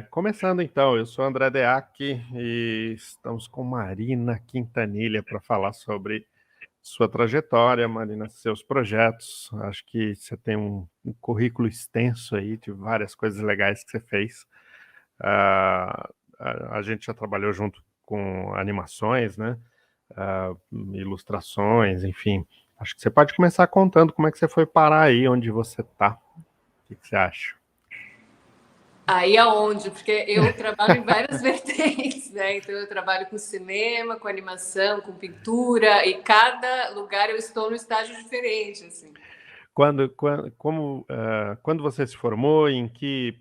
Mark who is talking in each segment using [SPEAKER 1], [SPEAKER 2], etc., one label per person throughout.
[SPEAKER 1] Começando então, eu sou André Deac e estamos com Marina Quintanilha para falar sobre sua trajetória, Marina, seus projetos. Acho que você tem um currículo extenso aí de várias coisas legais que você fez. Ah, a gente já trabalhou junto com animações, né? Ilustrações, enfim. Acho que você pode começar contando como é que você foi parar aí onde você está. O que você acha?
[SPEAKER 2] Aí aonde? Porque eu trabalho em várias vertentes, né? Então eu trabalho com cinema, com animação, com pintura, e cada lugar eu estou num estágio diferente, assim.
[SPEAKER 1] Quando você se formou, em que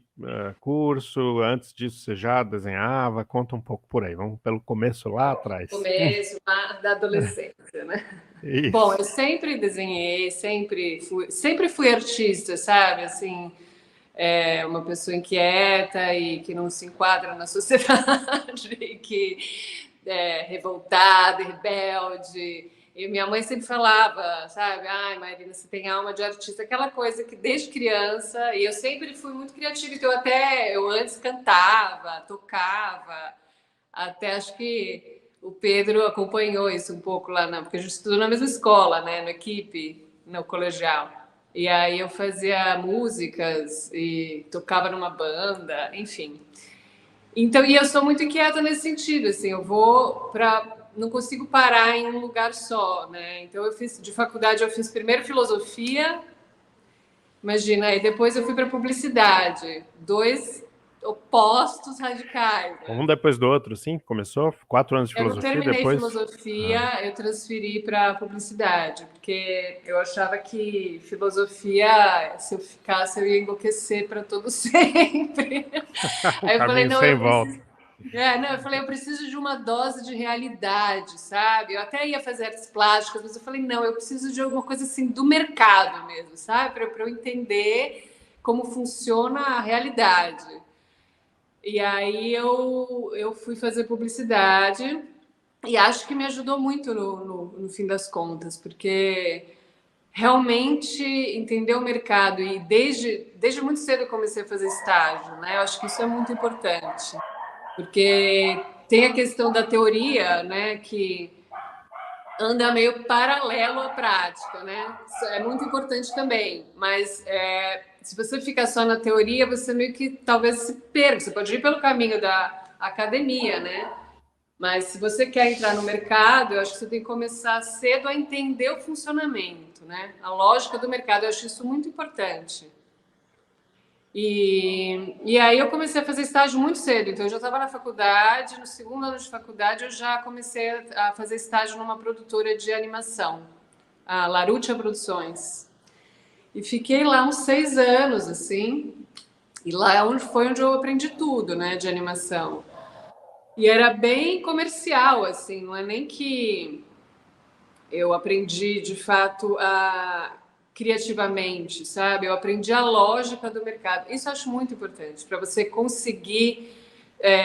[SPEAKER 1] curso? Antes disso você já desenhava? Conta um pouco por aí. Vamos pelo começo lá atrás.
[SPEAKER 2] Começo lá da adolescência, né? Bom,
[SPEAKER 1] Isso.
[SPEAKER 2] eu sempre desenhei, sempre fui artista, sabe? Assim, uma pessoa inquieta e que não se enquadra na sociedade, e que é revoltada, rebelde. E minha mãe sempre falava, sabe? Ai, Marina, você tem alma de artista, aquela coisa que desde criança, e eu sempre fui muito criativa, então eu antes cantava, tocava, até acho que o Pedro acompanhou isso um pouco lá, porque a gente estudou na mesma escola, né, no equipe, no colegial. E aí eu fazia músicas e tocava numa banda, enfim. Então, e eu sou muito inquieta nesse sentido, assim, eu vou para não consigo parar em um lugar só, né? Então de faculdade eu fiz primeiro filosofia, imagina, e depois eu fui para publicidade, dois opostos radicais, né?
[SPEAKER 1] Um depois do outro, sim? Começou 4 anos de
[SPEAKER 2] Eu não
[SPEAKER 1] filosofia,
[SPEAKER 2] terminei
[SPEAKER 1] depois. Ah,
[SPEAKER 2] filosofia, eu transferi para publicidade, porque eu achava que filosofia, se eu ficasse, eu ia enlouquecer para todo sempre.
[SPEAKER 1] o
[SPEAKER 2] Aí eu falei,
[SPEAKER 1] caminho
[SPEAKER 2] não,
[SPEAKER 1] sem
[SPEAKER 2] eu
[SPEAKER 1] volta.
[SPEAKER 2] preciso. Não, eu falei, eu preciso de uma dose de realidade, sabe? Eu até ia fazer artes plásticas, mas eu falei, não, eu preciso de alguma coisa assim do mercado mesmo, sabe? Para eu entender como funciona a realidade. E aí eu fui fazer publicidade e acho que me ajudou muito no fim das contas, porque realmente entender o mercado e desde muito cedo eu comecei a fazer estágio, né? Eu acho que isso é muito importante, porque tem a questão da teoria, né, que anda meio paralelo à prática, né? Isso é muito importante também, mas se você ficar só na teoria, você meio que talvez se perca. Você pode ir pelo caminho da academia, né? Mas se você quer entrar no mercado, eu acho que você tem que começar cedo a entender o funcionamento, né? A lógica do mercado, eu acho isso muito importante. E aí eu comecei a fazer estágio muito cedo, então eu já estava na faculdade, no segundo ano de faculdade eu já comecei a fazer estágio numa produtora de animação, a Larutia Produções. E fiquei lá uns 6 anos, assim, e lá foi onde eu aprendi tudo, né, de animação. E era bem comercial, assim, não é nem que eu aprendi de fato criativamente, sabe? Eu aprendi a lógica do mercado. Isso eu acho muito importante para você conseguir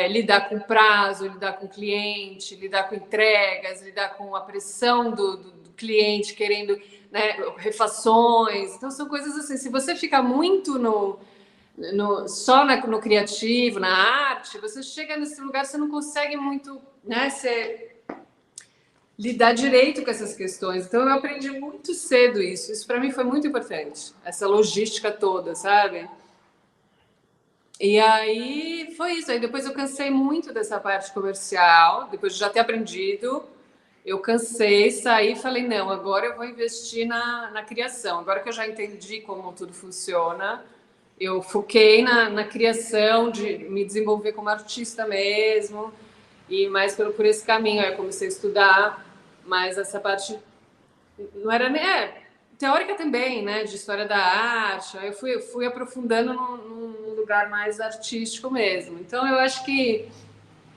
[SPEAKER 2] lidar com prazo, lidar com cliente, lidar com entregas, lidar com a pressão do cliente querendo, né, refações. Então são coisas assim. Se você fica muito só no criativo, na arte, você chega nesse lugar, você não consegue muito, né? Lidar direito com essas questões. Então eu aprendi muito cedo isso. Isso para mim foi muito importante. Essa logística toda, sabe? E aí foi isso. Aí depois eu cansei muito dessa parte comercial, depois de já ter aprendido. Eu cansei, saí e falei, não, agora eu vou investir na criação. Agora que eu já entendi como tudo funciona, eu foquei na criação, de me desenvolver como artista mesmo, e mais por esse caminho. Aí eu comecei a estudar mais essa parte não era nem. Teórica também, né? De história da arte. Aí eu fui aprofundando num lugar mais artístico mesmo. Então eu acho que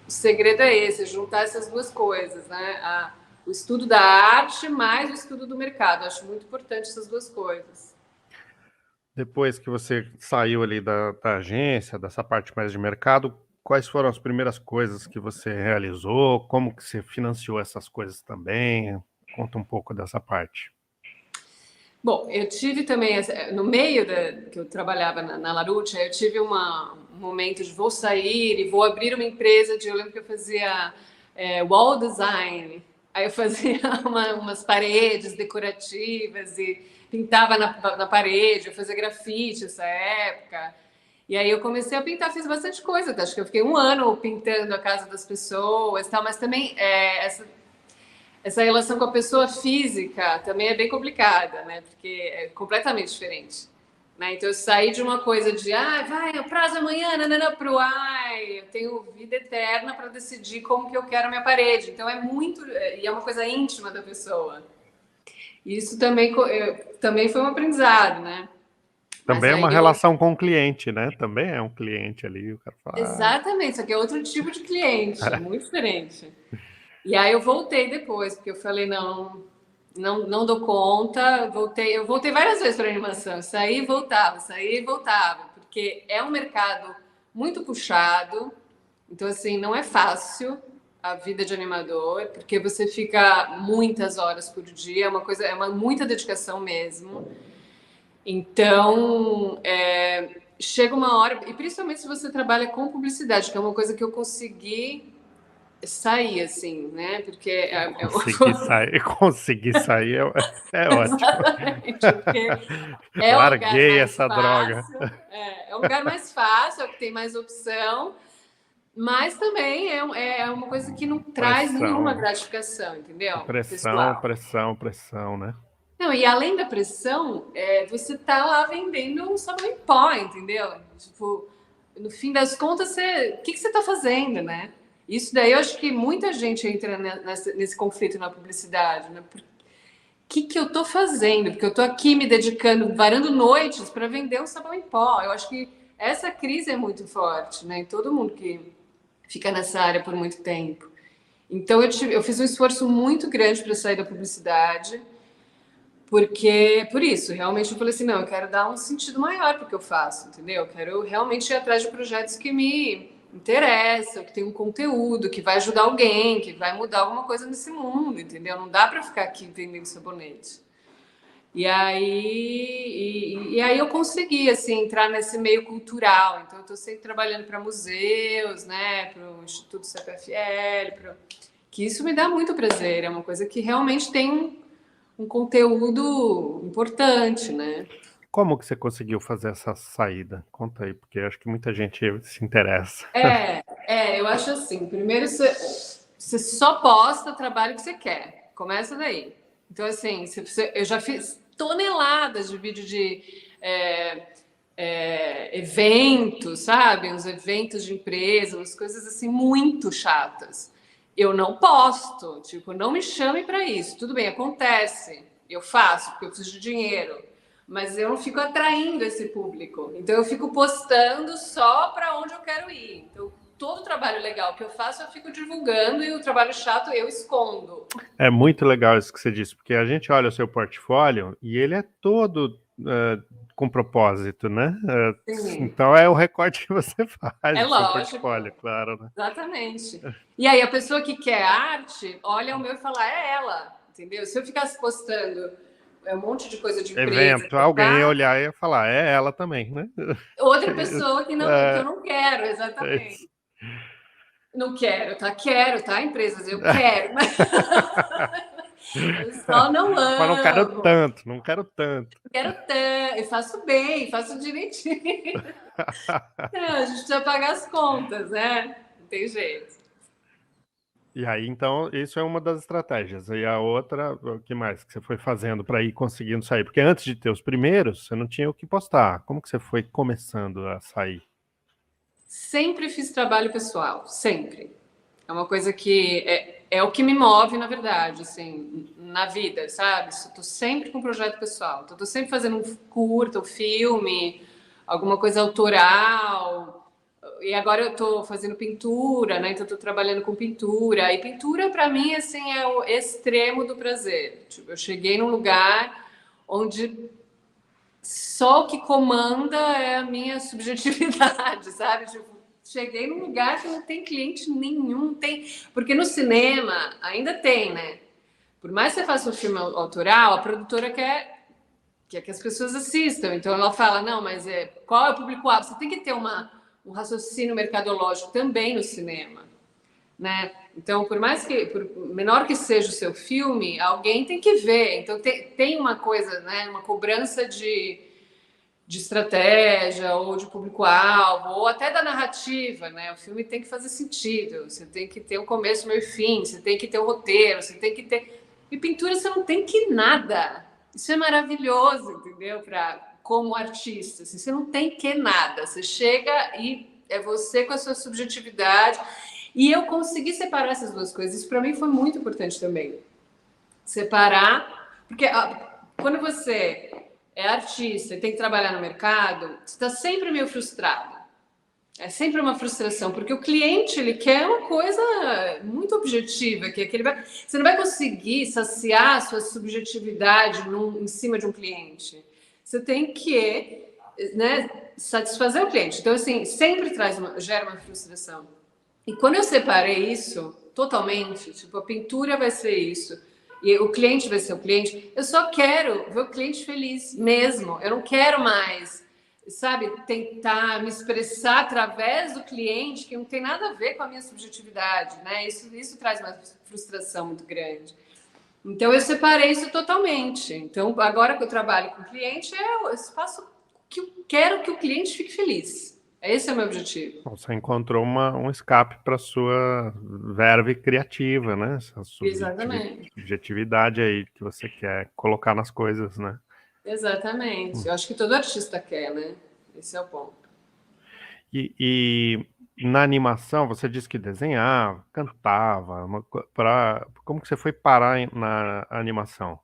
[SPEAKER 2] o segredo é esse, juntar essas duas coisas, né? O estudo da arte mais o estudo do mercado. Eu acho muito importante essas duas coisas.
[SPEAKER 1] Depois que você saiu ali da agência, dessa parte mais de mercado, quais foram as primeiras coisas que você realizou? Como que você financiou essas coisas também? Conta um pouco dessa parte.
[SPEAKER 2] Bom, eu tive também, no meio que eu trabalhava na Larutia, eu tive um momento de vou sair e vou abrir uma empresa eu lembro que eu fazia wall design, aí eu fazia umas paredes decorativas e pintava na parede, eu fazia grafite nessa época. E aí eu comecei a pintar, fiz bastante coisa, acho que eu fiquei um ano pintando a casa das pessoas, tal, mas também essa relação com a pessoa física também é bem complicada, né? Porque é completamente diferente. Né? Então eu saí de uma coisa de vai, o prazo amanhã, nanana, pro eu tenho vida eterna para decidir como que eu quero a minha parede. Então e é uma coisa íntima da pessoa. Isso também foi um aprendizado, né? Mas
[SPEAKER 1] Também é
[SPEAKER 2] aí
[SPEAKER 1] uma
[SPEAKER 2] eu
[SPEAKER 1] relação com o cliente, né? Também é um cliente ali, o cara fala,
[SPEAKER 2] exatamente, só que é outro tipo de cliente, muito diferente. E aí eu voltei depois, porque eu falei, não dou conta. Eu voltei várias vezes para animação, saí e voltava, porque é um mercado muito puxado, então assim, não é fácil a vida de animador, porque você fica muitas horas por dia, é uma muita dedicação mesmo. Então, chega uma hora, e principalmente se você trabalha com publicidade, que é uma coisa que eu consegui sair, assim, né? Porque
[SPEAKER 1] conseguir sair é ótimo.
[SPEAKER 2] exatamente, porque é o lugar
[SPEAKER 1] Larguei
[SPEAKER 2] mais
[SPEAKER 1] essa droga.
[SPEAKER 2] fácil, é o lugar mais fácil, é o que tem mais opção, mas também é uma coisa que não traz nenhuma
[SPEAKER 1] Pressão,
[SPEAKER 2] gratificação, entendeu?
[SPEAKER 1] pressão,
[SPEAKER 2] Pessoal.
[SPEAKER 1] pressão, pressão, né?
[SPEAKER 2] Não, e além da pressão, você tá lá vendendo um sabão em pó, entendeu? Tipo, no fim das contas, o que você tá fazendo, né? Isso daí eu acho que muita gente entra nesse conflito na publicidade, né? Que eu tô fazendo? Porque eu tô aqui me dedicando, varando noites para vender um sabão em pó. Eu acho que essa crise é muito forte, né? Em todo mundo que fica nessa área por muito tempo. Então eu fiz um esforço muito grande para sair da publicidade, porque por isso, realmente eu falei assim, não, eu quero dar um sentido maior para o que eu faço, entendeu? Eu quero realmente ir atrás de projetos que me interessam, que tem um conteúdo, que vai ajudar alguém, que vai mudar alguma coisa nesse mundo, entendeu? Não dá para ficar aqui vendendo sabonete. E aí eu consegui assim entrar nesse meio cultural. Então eu estou sempre trabalhando para museus, né, para o Instituto CPFL, que isso me dá muito prazer. É uma coisa que realmente tem um conteúdo importante, né?
[SPEAKER 1] Como que você conseguiu fazer essa saída? Conta aí, porque acho que muita gente se interessa.
[SPEAKER 2] Eu acho assim. Primeiro, você só posta o trabalho que você quer. Começa daí. Então, assim, eu já fiz toneladas de vídeo de eventos, sabe? Uns eventos de empresa, umas coisas assim muito chatas. Eu não posto, tipo, não me chame para isso. Tudo bem, acontece. Eu faço, porque eu preciso de dinheiro. Mas eu não fico atraindo esse público. Então eu fico postando só para onde eu quero ir. Então todo o trabalho legal que eu faço eu fico divulgando e o trabalho chato eu escondo.
[SPEAKER 1] É muito legal isso que você disse, porque a gente olha o seu portfólio e ele é todo com propósito, né?
[SPEAKER 2] Sim,
[SPEAKER 1] Então é o recorte que você faz
[SPEAKER 2] é
[SPEAKER 1] do seu
[SPEAKER 2] lógico.
[SPEAKER 1] portfólio, claro, né?
[SPEAKER 2] Exatamente. E aí a pessoa que quer arte, olha o meu e fala, é ela, entendeu? Se eu ficasse postando um monte de coisa de empresa,
[SPEAKER 1] Evento, alguém ia
[SPEAKER 2] tá?
[SPEAKER 1] olhar e ia falar, é ela também, né?
[SPEAKER 2] Outra pessoa que eu
[SPEAKER 1] É,
[SPEAKER 2] não quero,
[SPEAKER 1] é
[SPEAKER 2] exatamente.
[SPEAKER 1] isso.
[SPEAKER 2] Não quero, tá? Quero, tá? Empresas, eu quero, mas eu só não
[SPEAKER 1] Mas não quero
[SPEAKER 2] amo.
[SPEAKER 1] tanto, não quero tanto.
[SPEAKER 2] Quero tanto, e faço bem, faço direitinho. Não, a gente precisa pagar as contas, né? Não tem jeito.
[SPEAKER 1] E aí, então, isso é uma das estratégias. E a outra, o que mais que você foi fazendo para ir conseguindo sair? Porque antes de ter os primeiros, você não tinha o que postar. Como que você foi começando a sair?
[SPEAKER 2] Sempre fiz trabalho pessoal, sempre. É uma coisa que é o que me move, na verdade, assim, na vida, sabe? Estou sempre com projeto pessoal. Estou sempre fazendo um curta, um filme, alguma coisa autoral. E agora eu estou fazendo pintura, né? Então estou trabalhando com pintura. E pintura, para mim, assim, é o extremo do prazer. Tipo, eu cheguei num lugar onde só o que comanda é a minha subjetividade, sabe? Tipo, cheguei num lugar que não tem cliente nenhum, não tem. Porque no cinema ainda tem, né? Por mais que você faça um filme autoral, a produtora quer quer que as pessoas assistam. Então ela fala, não, mas qual é o público-alvo? Você tem que ter um raciocínio mercadológico também no cinema, né? Então, por menor que seja o seu filme, alguém tem que ver. Então tem uma coisa, né? Uma cobrança de estratégia ou de público-alvo, ou até da narrativa, né? O filme tem que fazer sentido, você tem que ter um começo, meio e fim, você tem que ter um roteiro, você tem que ter... E pintura você não tem que nada. Isso é maravilhoso, entendeu? Como artista, assim, você não tem que nada. Você chega e é você com a sua subjetividade. E eu consegui separar essas duas coisas. Isso para mim foi muito importante também. Separar, porque quando você é artista e tem que trabalhar no mercado, você está sempre meio frustrado. É sempre uma frustração, porque o cliente ele quer uma coisa muito objetiva, que ele você não vai conseguir saciar a sua subjetividade em cima de um cliente. Você tem que, né, satisfazer o cliente. Então, assim, sempre gera uma frustração. E quando eu separei isso totalmente, tipo, a pintura vai ser isso, e o cliente vai ser o cliente, eu só quero ver o cliente feliz mesmo. Eu não quero mais, sabe, tentar me expressar através do cliente, que não tem nada a ver com a minha subjetividade, né? Isso traz uma frustração muito grande. Então, eu separei isso totalmente. Então, agora que eu trabalho com o cliente, eu faço o que eu quero que o cliente fique feliz. Esse é o meu objetivo.
[SPEAKER 1] Você encontrou um escape para sua verve criativa, né? Essa
[SPEAKER 2] Exatamente.
[SPEAKER 1] subjetividade aí que você quer colocar nas coisas, né?
[SPEAKER 2] Exatamente. Eu acho que todo artista quer, né? Esse é o ponto.
[SPEAKER 1] E na animação, você disse que desenhava, cantava. Como que você foi parar na animação?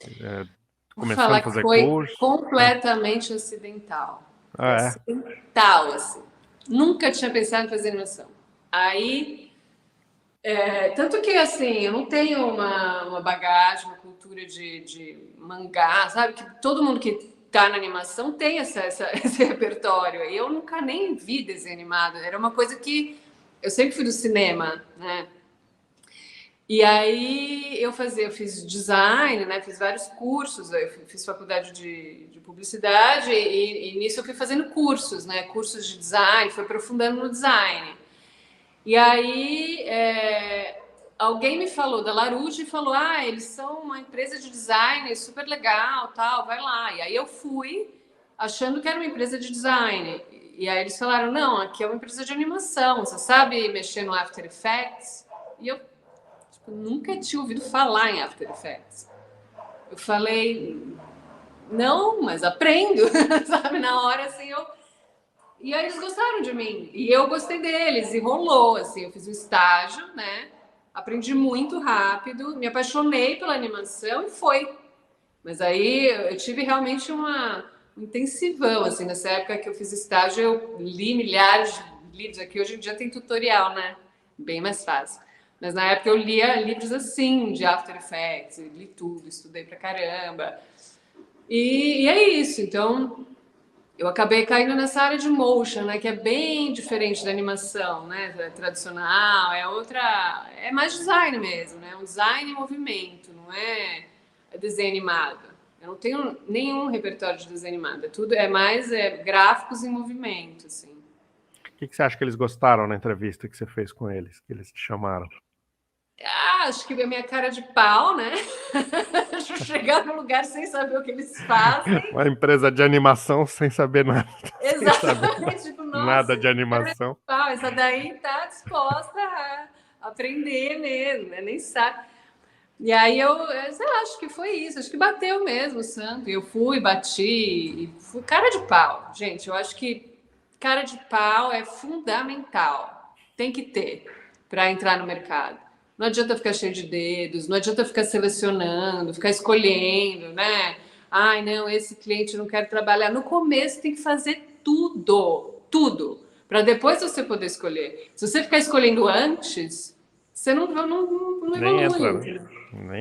[SPEAKER 2] Vou
[SPEAKER 1] Começando
[SPEAKER 2] falar
[SPEAKER 1] a
[SPEAKER 2] que
[SPEAKER 1] fazer
[SPEAKER 2] foi
[SPEAKER 1] curso?
[SPEAKER 2] completamente acidental. Foi
[SPEAKER 1] Ah, é?
[SPEAKER 2] acidental, assim. Nunca tinha pensado em fazer animação. Aí, tanto que, assim, eu não tenho uma bagagem, uma cultura de mangá, sabe? Que todo mundo que tá na animação tem esse repertório. E eu nunca nem vi desenho animado. Era uma coisa que eu sempre fui do cinema, né? E aí eu fiz design, né? Fiz vários cursos, eu fiz faculdade de publicidade e nisso eu fui fazendo cursos, né? Cursos de design, fui aprofundando no design. E aí alguém me falou da Larouche e falou: ah, eles são uma empresa de design super legal, tal, vai lá. E aí eu fui achando que era uma empresa de design. E aí eles falaram: não, aqui é uma empresa de animação, você sabe mexer no After Effects? E eu nunca tinha ouvido falar em After Effects. Eu falei, não, mas aprendo, sabe? Na hora, assim, E aí eles gostaram de mim, e eu gostei deles, e rolou, assim, eu fiz um estágio, né? Aprendi muito rápido, me apaixonei pela animação e foi. Mas aí eu tive realmente um intensivão, assim, nessa época que eu fiz estágio, eu li milhares de livros. Aqui hoje em dia tem tutorial, né? Bem mais fácil. Mas na época eu lia livros assim, de After Effects, li tudo, estudei pra caramba. E é isso. Então, eu acabei caindo nessa área de motion, né? Que é bem diferente da animação, né? Tradicional, é mais design mesmo, né? Um design em movimento, não é desenho animado. Eu não tenho nenhum repertório de desenho animado. É mais gráficos em movimento, assim.
[SPEAKER 1] O que você acha que eles gostaram na entrevista que você fez com eles, que eles te chamaram?
[SPEAKER 2] Acho que a minha cara de pau, né? Chegar no lugar sem saber o que eles fazem.
[SPEAKER 1] Uma empresa de animação sem saber nada.
[SPEAKER 2] Exatamente. Tipo, nossa,
[SPEAKER 1] nada de animação.
[SPEAKER 2] Pau, essa daí tá disposta a aprender mesmo, né? Nem sabe. E aí sei lá, acho que foi isso. Acho que bateu mesmo o santo. Eu fui, bati, e fui cara de pau. Gente, eu acho que cara de pau é fundamental. Tem que ter para entrar no mercado. Não adianta ficar cheio de dedos, não adianta ficar selecionando, ficar escolhendo, né? Ai, não, esse cliente eu não quero trabalhar. No começo tem que fazer tudo, tudo, para depois você poder escolher. Se você ficar escolhendo antes, você não evolui.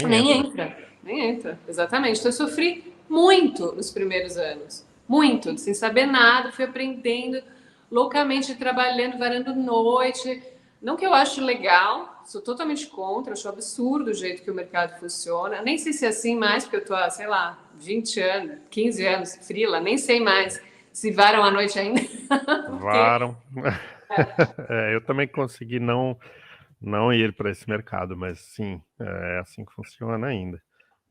[SPEAKER 1] Nem entra, né?
[SPEAKER 2] Nem entra, exatamente. Então eu sofri muito nos primeiros anos, muito, sem saber nada, fui aprendendo loucamente, trabalhando, varando noite, Não que eu ache legal, sou totalmente contra, acho absurdo o jeito que o mercado funciona. Nem sei se é assim mais, porque eu tô há, sei lá, 20 anos, 15 anos, frila, nem sei mais se varam à noite ainda. Porque,
[SPEAKER 1] Varam. Eu também consegui não ir para esse mercado, mas sim, é assim que funciona ainda,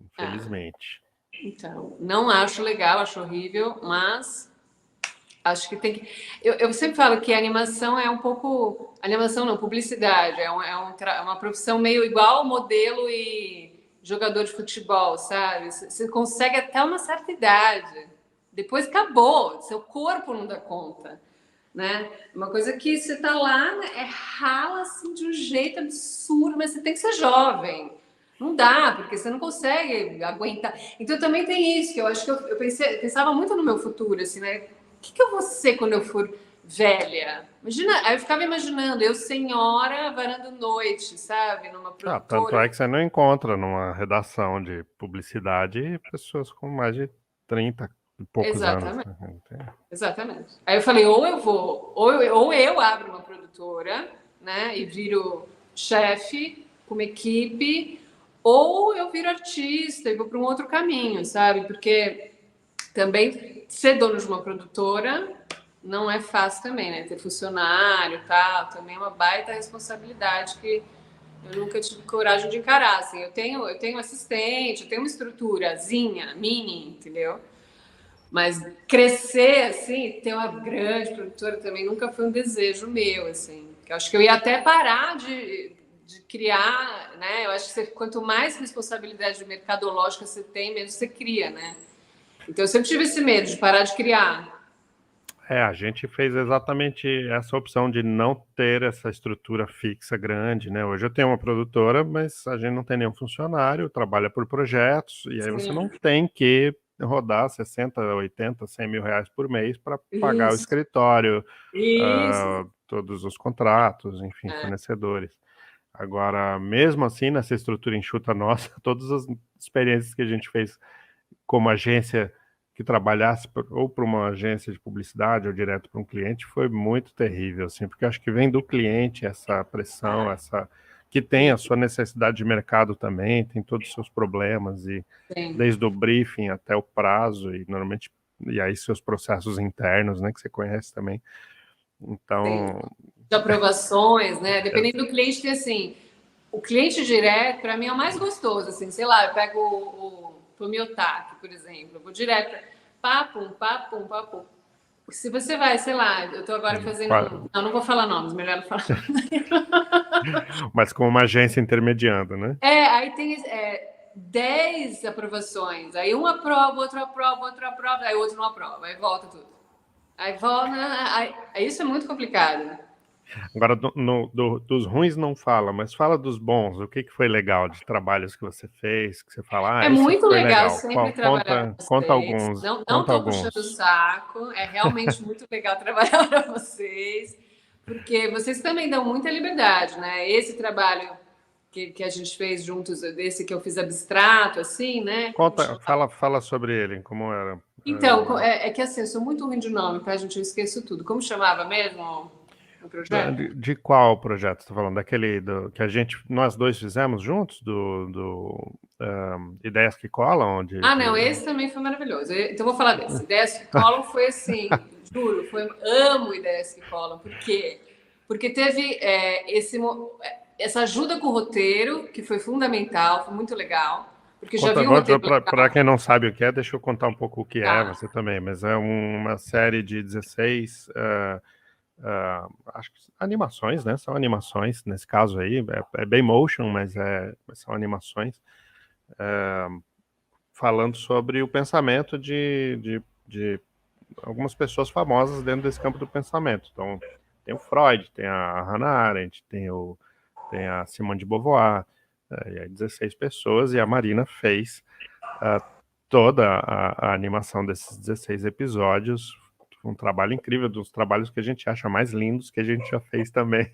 [SPEAKER 1] infelizmente.
[SPEAKER 2] então, não acho legal, acho horrível, mas acho que tem que. Eu sempre falo que a animação é um pouco. Animação não, publicidade. É uma profissão meio igual modelo e jogador de futebol, sabe? Você consegue até uma certa idade. Depois acabou, seu corpo não dá conta. Né? Uma coisa que você tá lá, né, rala assim de um jeito absurdo, mas você tem que ser jovem. Não dá, porque você não consegue aguentar. Então também tem isso, que eu acho que eu pensava muito no meu futuro, assim, né? O que eu vou ser quando eu for velha? Imagina, aí eu ficava imaginando, eu senhora varando noite, sabe? Numa
[SPEAKER 1] Tanto é
[SPEAKER 2] produtora.
[SPEAKER 1] que você não encontra numa redação de publicidade pessoas com mais de 30 e poucos anos,
[SPEAKER 2] Exatamente.
[SPEAKER 1] né?
[SPEAKER 2] Exatamente. Aí eu falei, ou eu vou, ou eu abro uma produtora, né, e viro chefe com uma equipe, ou eu viro artista e vou para um outro caminho, sabe? Porque também ser dono de uma produtora não é fácil também, né? Ter funcionário e tal, também é uma baita responsabilidade que eu nunca tive coragem de encarar, assim. Eu tenho assistente, eu tenho uma estruturazinha, mini, entendeu? Mas crescer, assim, ter uma grande produtora também nunca foi um desejo meu, assim. Eu acho que eu ia até parar de criar, né? Eu acho que quanto mais responsabilidade mercadológica você tem, menos você cria, né? Então eu sempre tive esse medo de parar de criar.
[SPEAKER 1] A gente fez exatamente essa opção de não ter essa estrutura fixa grande, né? Hoje eu tenho uma produtora, mas a gente não tem nenhum funcionário, trabalha por projetos, e aí você não
[SPEAKER 2] Sim.
[SPEAKER 1] tem que rodar 60, 80, 100 mil reais por mês para pagar o
[SPEAKER 2] Isso,
[SPEAKER 1] escritório,
[SPEAKER 2] isso.
[SPEAKER 1] todos os contratos, enfim,
[SPEAKER 2] É,
[SPEAKER 1] fornecedores. Agora, mesmo assim, nessa estrutura enxuta nossa, todas as experiências que a gente fez como agência que trabalhasse ou para uma agência de publicidade ou direto para um cliente foi muito terrível, assim, porque acho que vem do cliente essa pressão, essa que tem a sua necessidade de mercado também, tem todos os seus problemas e
[SPEAKER 2] sim,
[SPEAKER 1] desde o briefing até o prazo e normalmente e aí seus processos internos, né, que você conhece também.
[SPEAKER 2] sim.
[SPEAKER 1] Então,
[SPEAKER 2] De aprovações, né?
[SPEAKER 1] é,
[SPEAKER 2] Dependendo do cliente, tem assim, o cliente direto, para mim, é o mais gostoso, assim, sei lá, eu pego o Tomiotaki, por exemplo, eu vou direto, papum, papum, papum. Se você vai, sei lá, eu tô agora fazendo um. Não, não vou falar nomes, melhor não falar.
[SPEAKER 1] mas com uma agência intermediando, né?
[SPEAKER 2] Aí tem 10 aprovações, aí um aprova, outro aprova, aí o outro não aprova, aí volta tudo. Aí volta, aí isso é muito complicado.
[SPEAKER 1] Agora, dos ruins não fala, mas fala dos bons. O que foi legal de trabalhos que você fez, que você fala,
[SPEAKER 2] É
[SPEAKER 1] esse
[SPEAKER 2] muito
[SPEAKER 1] foi
[SPEAKER 2] legal
[SPEAKER 1] legal.
[SPEAKER 2] sempre trabalhar
[SPEAKER 1] Conta,
[SPEAKER 2] com
[SPEAKER 1] conta
[SPEAKER 2] vocês.
[SPEAKER 1] alguns,
[SPEAKER 2] Não
[SPEAKER 1] conta
[SPEAKER 2] estou puxando o
[SPEAKER 1] alguns.
[SPEAKER 2] saco, é realmente muito legal trabalhar para vocês, porque vocês também dão muita liberdade, né? Esse trabalho que a gente fez juntos, desse que eu fiz abstrato, assim, né? Como
[SPEAKER 1] Conta,
[SPEAKER 2] chama?
[SPEAKER 1] fala sobre ele, como era.
[SPEAKER 2] Então, é que assim, eu sou muito ruim de nome, tá, gente? Eu esqueço tudo. Como chamava mesmo o projeto?
[SPEAKER 1] De qual projeto você está falando? Daquele que nós dois fizemos juntos, Ideias que Colam, onde
[SPEAKER 2] Ah, não, esse também foi maravilhoso. Então, eu vou falar desse. Ideias que colam foi assim, juro, amo ideias que colam. Por quê? Porque teve essa ajuda com o roteiro, que foi fundamental, foi muito legal. Porque já
[SPEAKER 1] conta,
[SPEAKER 2] vi um roteiro
[SPEAKER 1] para
[SPEAKER 2] legal.
[SPEAKER 1] quem não sabe o que é, deixa eu contar um pouco o que é,
[SPEAKER 2] Tá.
[SPEAKER 1] você também, mas é uma série de 16 acho que animações, né? São animações, nesse caso aí, é bem motion, mas são animações, falando sobre o pensamento de algumas pessoas famosas dentro desse campo do pensamento. Então, tem o Freud, tem a Hannah Arendt, tem a Simone de Beauvoir, e aí 16 pessoas, e a Marina fez toda a animação desses 16 episódios, um trabalho incrível, dos trabalhos que a gente acha mais lindos que a gente já fez também,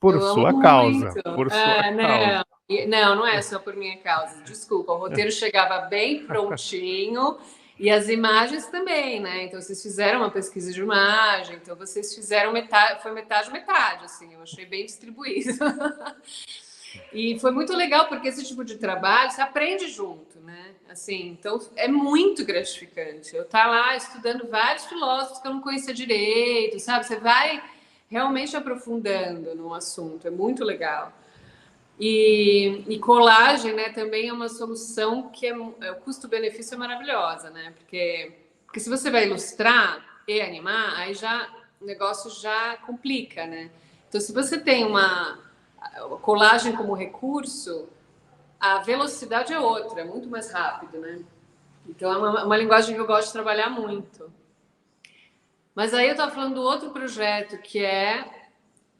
[SPEAKER 1] por
[SPEAKER 2] Eu amo
[SPEAKER 1] sua causa,
[SPEAKER 2] muito.
[SPEAKER 1] por sua causa.
[SPEAKER 2] Não. Não é só por minha causa. Desculpa, o roteiro chegava bem prontinho. E as imagens também, né? Então, vocês fizeram uma pesquisa de imagem, então vocês fizeram metade, foi metade, metade, assim, eu achei bem distribuído. E foi muito legal, porque esse tipo de trabalho você aprende junto, né? Assim, então é muito gratificante. Eu estar lá estudando vários filósofos que eu não conhecia direito, sabe? Você vai realmente aprofundando no assunto, é muito legal. E colagem, né, também é uma solução que o custo-benefício é maravilhosa, né? Porque se você vai ilustrar e animar, aí já o negócio já complica, né? Então, se você tem uma colagem como recurso, a velocidade é outra, é muito mais rápido, né? Então, é uma linguagem que eu gosto de trabalhar muito. Mas aí eu estava falando do outro projeto, que é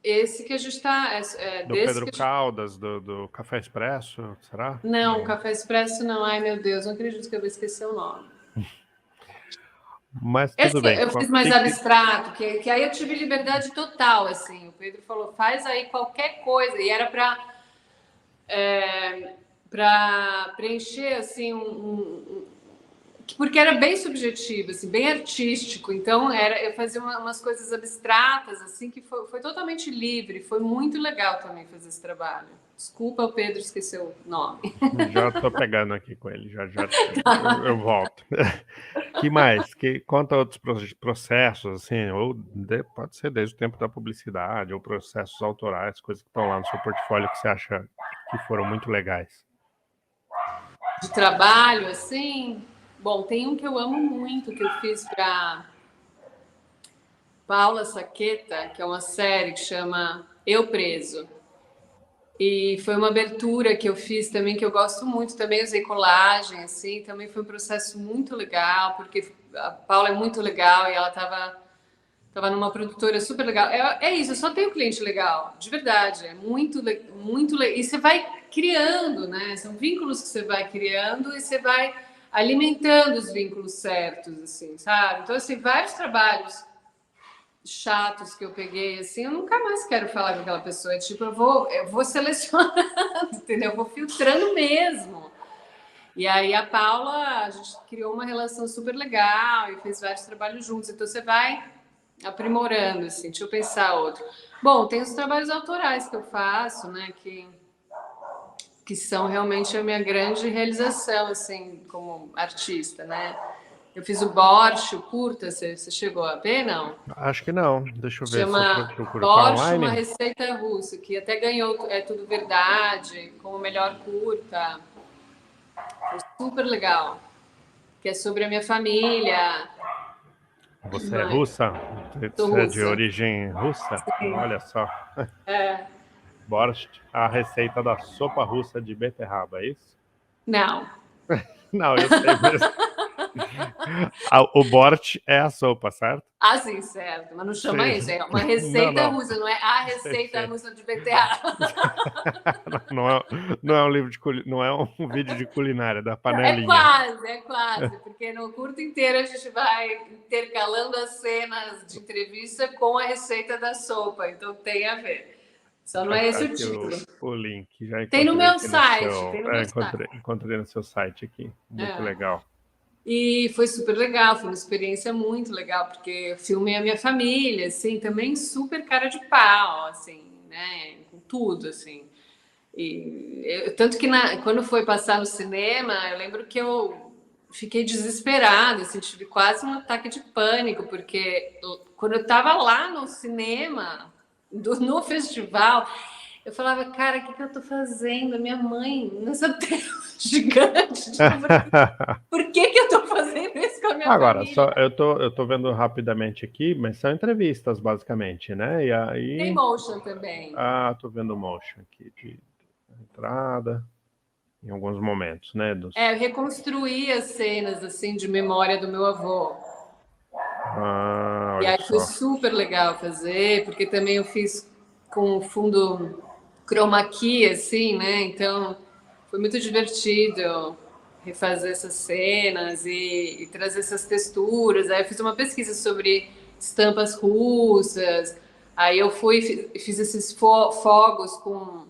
[SPEAKER 2] esse que a gente está...
[SPEAKER 1] Do Pedro Caldas, do Café Expresso, será?
[SPEAKER 2] Não, Café Expresso não. Ai, meu Deus, não acredito que eu vou esquecer o nome.
[SPEAKER 1] Mas tudo bem.
[SPEAKER 2] Eu fiz mais abstrato, que aí eu tive liberdade total, assim. O Pedro falou, faz aí qualquer coisa. E era para preencher, assim, porque era bem subjetivo, assim, bem artístico. Então, eu fazia umas coisas abstratas, assim, que foi totalmente livre. Foi muito legal também fazer esse trabalho. Desculpa, o Pedro esqueceu o nome.
[SPEAKER 1] Já estou pegando aqui com ele, já eu volto. Que mais? Conta outros processos, assim, pode ser desde o tempo da publicidade, ou processos autorais, coisas que estão lá no seu portfólio que você acha que foram muito legais.
[SPEAKER 2] De trabalho, assim... Bom, tem um que eu amo muito, que eu fiz para Paula Saqueta, que é uma série que chama Eu Preso. E foi uma abertura que eu fiz também, que eu gosto muito. Também usei colagem, assim. Também foi um processo muito legal, porque a Paula é muito legal e ela estava numa produtora super legal. É isso, eu só tenho cliente legal, de verdade. É muito legal. E você vai criando, né? São vínculos que você vai criando e você vai alimentando os vínculos certos, assim, sabe? Então, assim, vários trabalhos chatos que eu peguei, assim, eu nunca mais quero falar com aquela pessoa. É tipo, eu vou selecionando, entendeu? Eu vou filtrando mesmo. E aí a Paula, a gente criou uma relação super legal e fez vários trabalhos juntos. Então você vai aprimorando, assim. Deixa eu pensar outro. Bom, tem os trabalhos autorais que eu faço, né? Que são realmente a minha grande realização, assim, como artista, né? Eu fiz o Borscht, o curta, você chegou a ver, não?
[SPEAKER 1] Acho que não, deixa eu ver
[SPEAKER 2] Chama
[SPEAKER 1] se eu procuro.
[SPEAKER 2] Borscht, uma receita russa, que até ganhou É Tudo Verdade, como melhor curta. Foi super legal. Que é sobre a minha família.
[SPEAKER 1] Você é russa? Você é de origem russa?
[SPEAKER 2] Sim.
[SPEAKER 1] Olha só.
[SPEAKER 2] É.
[SPEAKER 1] Borscht, a receita da sopa russa de beterraba, é isso?
[SPEAKER 2] Não.
[SPEAKER 1] Não, eu sei mesmo. O borscht é a sopa, certo?
[SPEAKER 2] Ah, sim, certo. Mas não chama
[SPEAKER 1] Sim.
[SPEAKER 2] isso. É uma receita
[SPEAKER 1] não.
[SPEAKER 2] russa, não é a receita russa de beterraba.
[SPEAKER 1] Não é um livro não é um vídeo de culinária da panelinha.
[SPEAKER 2] É quase. Porque no curto inteiro a gente vai intercalando as cenas de entrevista com a receita da sopa. Então tem a ver. Só não é esse o título.
[SPEAKER 1] O link. Já
[SPEAKER 2] tem no meu site.
[SPEAKER 1] Encontrei no seu site aqui. Muito legal.
[SPEAKER 2] E foi super legal, foi uma experiência muito legal, porque eu filmei a minha família, assim, também super cara de pau, assim, né, com tudo, assim. Tanto que quando foi passar no cinema, eu lembro que eu fiquei desesperada, assim, tive quase um ataque de pânico, porque quando eu estava lá no cinema, no festival, eu falava, cara, o que eu tô fazendo? Minha mãe, nessa tela gigante. Por que eu tô fazendo isso com a minha família?
[SPEAKER 1] Agora, eu tô vendo rapidamente aqui, mas são entrevistas, basicamente, né? E aí...
[SPEAKER 2] Tem motion também.
[SPEAKER 1] Ah, tô vendo motion aqui, de entrada, em alguns momentos, né?
[SPEAKER 2] Eu reconstruí as cenas, assim, de memória do meu avô.
[SPEAKER 1] E
[SPEAKER 2] aí foi super legal fazer, porque também eu fiz com fundo chroma key, assim, né? Então, foi muito divertido refazer essas cenas e trazer essas texturas. Aí eu fiz uma pesquisa sobre estampas russas. Aí eu fiz esses fogos com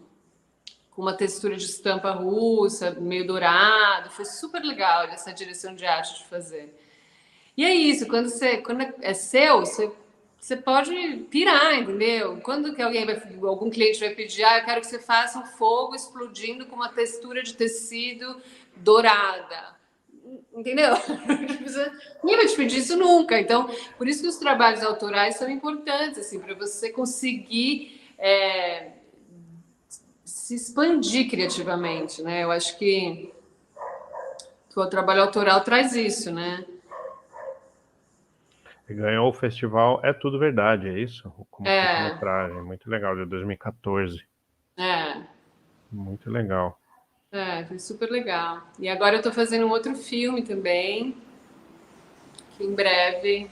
[SPEAKER 2] com uma textura de estampa russa, meio dourado. Foi super legal essa direção de arte de fazer. E é isso, quando é seu, você pode pirar, entendeu? Quando que algum cliente vai pedir, eu quero que você faça um fogo explodindo com uma textura de tecido dourada. Entendeu? Ninguém vai te pedir isso nunca. Então, por isso que os trabalhos autorais são importantes, assim, para você conseguir se expandir criativamente, né? Eu acho que o trabalho autoral traz isso, né?
[SPEAKER 1] E ganhou o festival É Tudo Verdade, é isso? Como
[SPEAKER 2] É,
[SPEAKER 1] curta-metragem, muito legal, de 2014.
[SPEAKER 2] é.
[SPEAKER 1] Muito legal.
[SPEAKER 2] Foi super legal. E agora eu tô fazendo um outro filme também, que em breve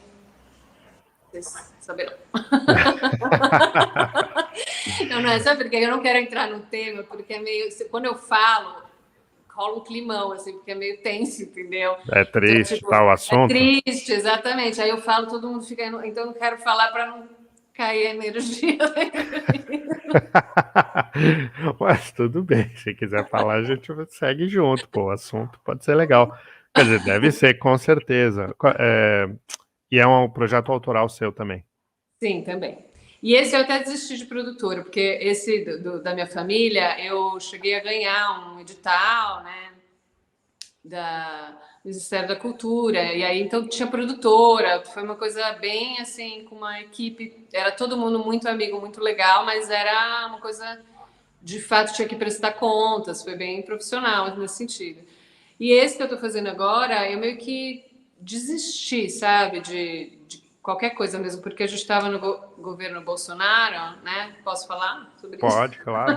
[SPEAKER 2] vocês saberão. Não, não é, sabe porque eu não quero entrar no tema, porque é meio. Quando eu falo, rola um climão, assim, porque é meio tenso, entendeu?
[SPEAKER 1] É
[SPEAKER 2] Então,
[SPEAKER 1] triste,
[SPEAKER 2] tipo,
[SPEAKER 1] tá, o
[SPEAKER 2] é
[SPEAKER 1] assunto?
[SPEAKER 2] triste, exatamente. Aí eu falo, todo mundo fica. Então eu não quero falar para não cair a energia.
[SPEAKER 1] Mas tudo bem, se quiser falar, a gente segue junto, pô, o assunto pode ser legal. Quer dizer, deve ser, com certeza. E é um projeto autoral seu também.
[SPEAKER 2] Sim, também. E esse eu até desisti de produtora, porque esse da minha família, eu cheguei a ganhar um edital, né, da Ministério da Cultura, e aí então tinha produtora, foi uma coisa bem assim, com uma equipe, era todo mundo muito amigo, muito legal, mas era uma coisa, de fato, tinha que prestar contas, foi bem profissional nesse sentido. E esse que eu tô fazendo agora, eu meio que desisti, sabe, de qualquer coisa mesmo, porque a gente estava no governo Bolsonaro, né? Posso falar sobre isso?
[SPEAKER 1] Pode, claro.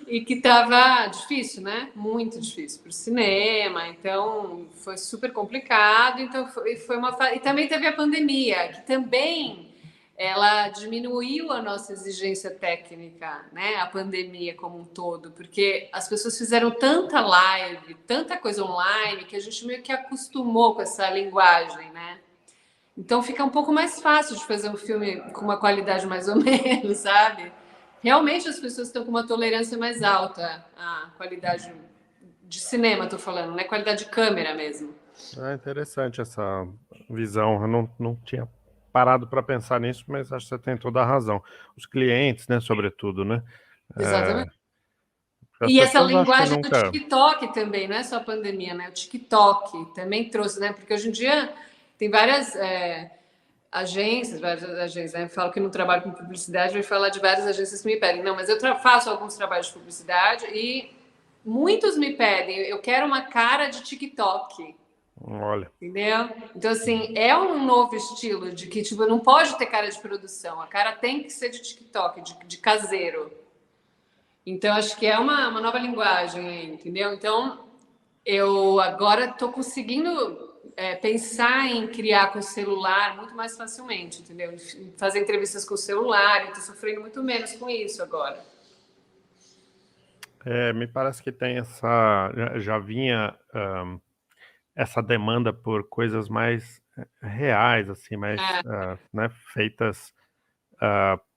[SPEAKER 2] E que estava difícil, né? Muito difícil para o cinema, então foi super complicado. Então foi uma e também teve a pandemia, que também ela diminuiu a nossa exigência técnica, né? A pandemia como um todo, porque as pessoas fizeram tanta live, tanta coisa online, que a gente meio que acostumou com essa linguagem, né? Então fica um pouco mais fácil de fazer um filme com uma qualidade mais ou menos, sabe? Realmente as pessoas estão com uma tolerância mais alta à qualidade de cinema, estou falando, né? Qualidade de câmera mesmo.
[SPEAKER 1] É interessante essa visão. Eu não tinha parado para pensar nisso, mas acho que você tem toda a razão. Os clientes, né, sobretudo, né?
[SPEAKER 2] Exatamente.
[SPEAKER 1] As
[SPEAKER 2] E essa
[SPEAKER 1] pessoas acho que
[SPEAKER 2] linguagem do
[SPEAKER 1] nunca.
[SPEAKER 2] TikTok também, não é só a pandemia, né? O TikTok também trouxe, né? Porque hoje em dia tem várias várias agências, né? Eu falo que não trabalho com publicidade, vou falar de várias agências que me pedem. Não, mas eu faço alguns trabalhos de publicidade e muitos me pedem, eu quero uma cara de TikTok,
[SPEAKER 1] Olha,
[SPEAKER 2] entendeu? Então, assim, é um novo estilo de que, tipo, não pode ter cara de produção, a cara tem que ser de TikTok, de caseiro. Então, acho que é uma nova linguagem aí, entendeu? Então, eu agora estou conseguindo pensar em criar com o celular muito mais facilmente, entendeu? Em fazer entrevistas com o celular, estou sofrendo muito menos com isso agora.
[SPEAKER 1] me parece que tem essa. Já vinha essa demanda por coisas mais reais, assim, mais né, feitas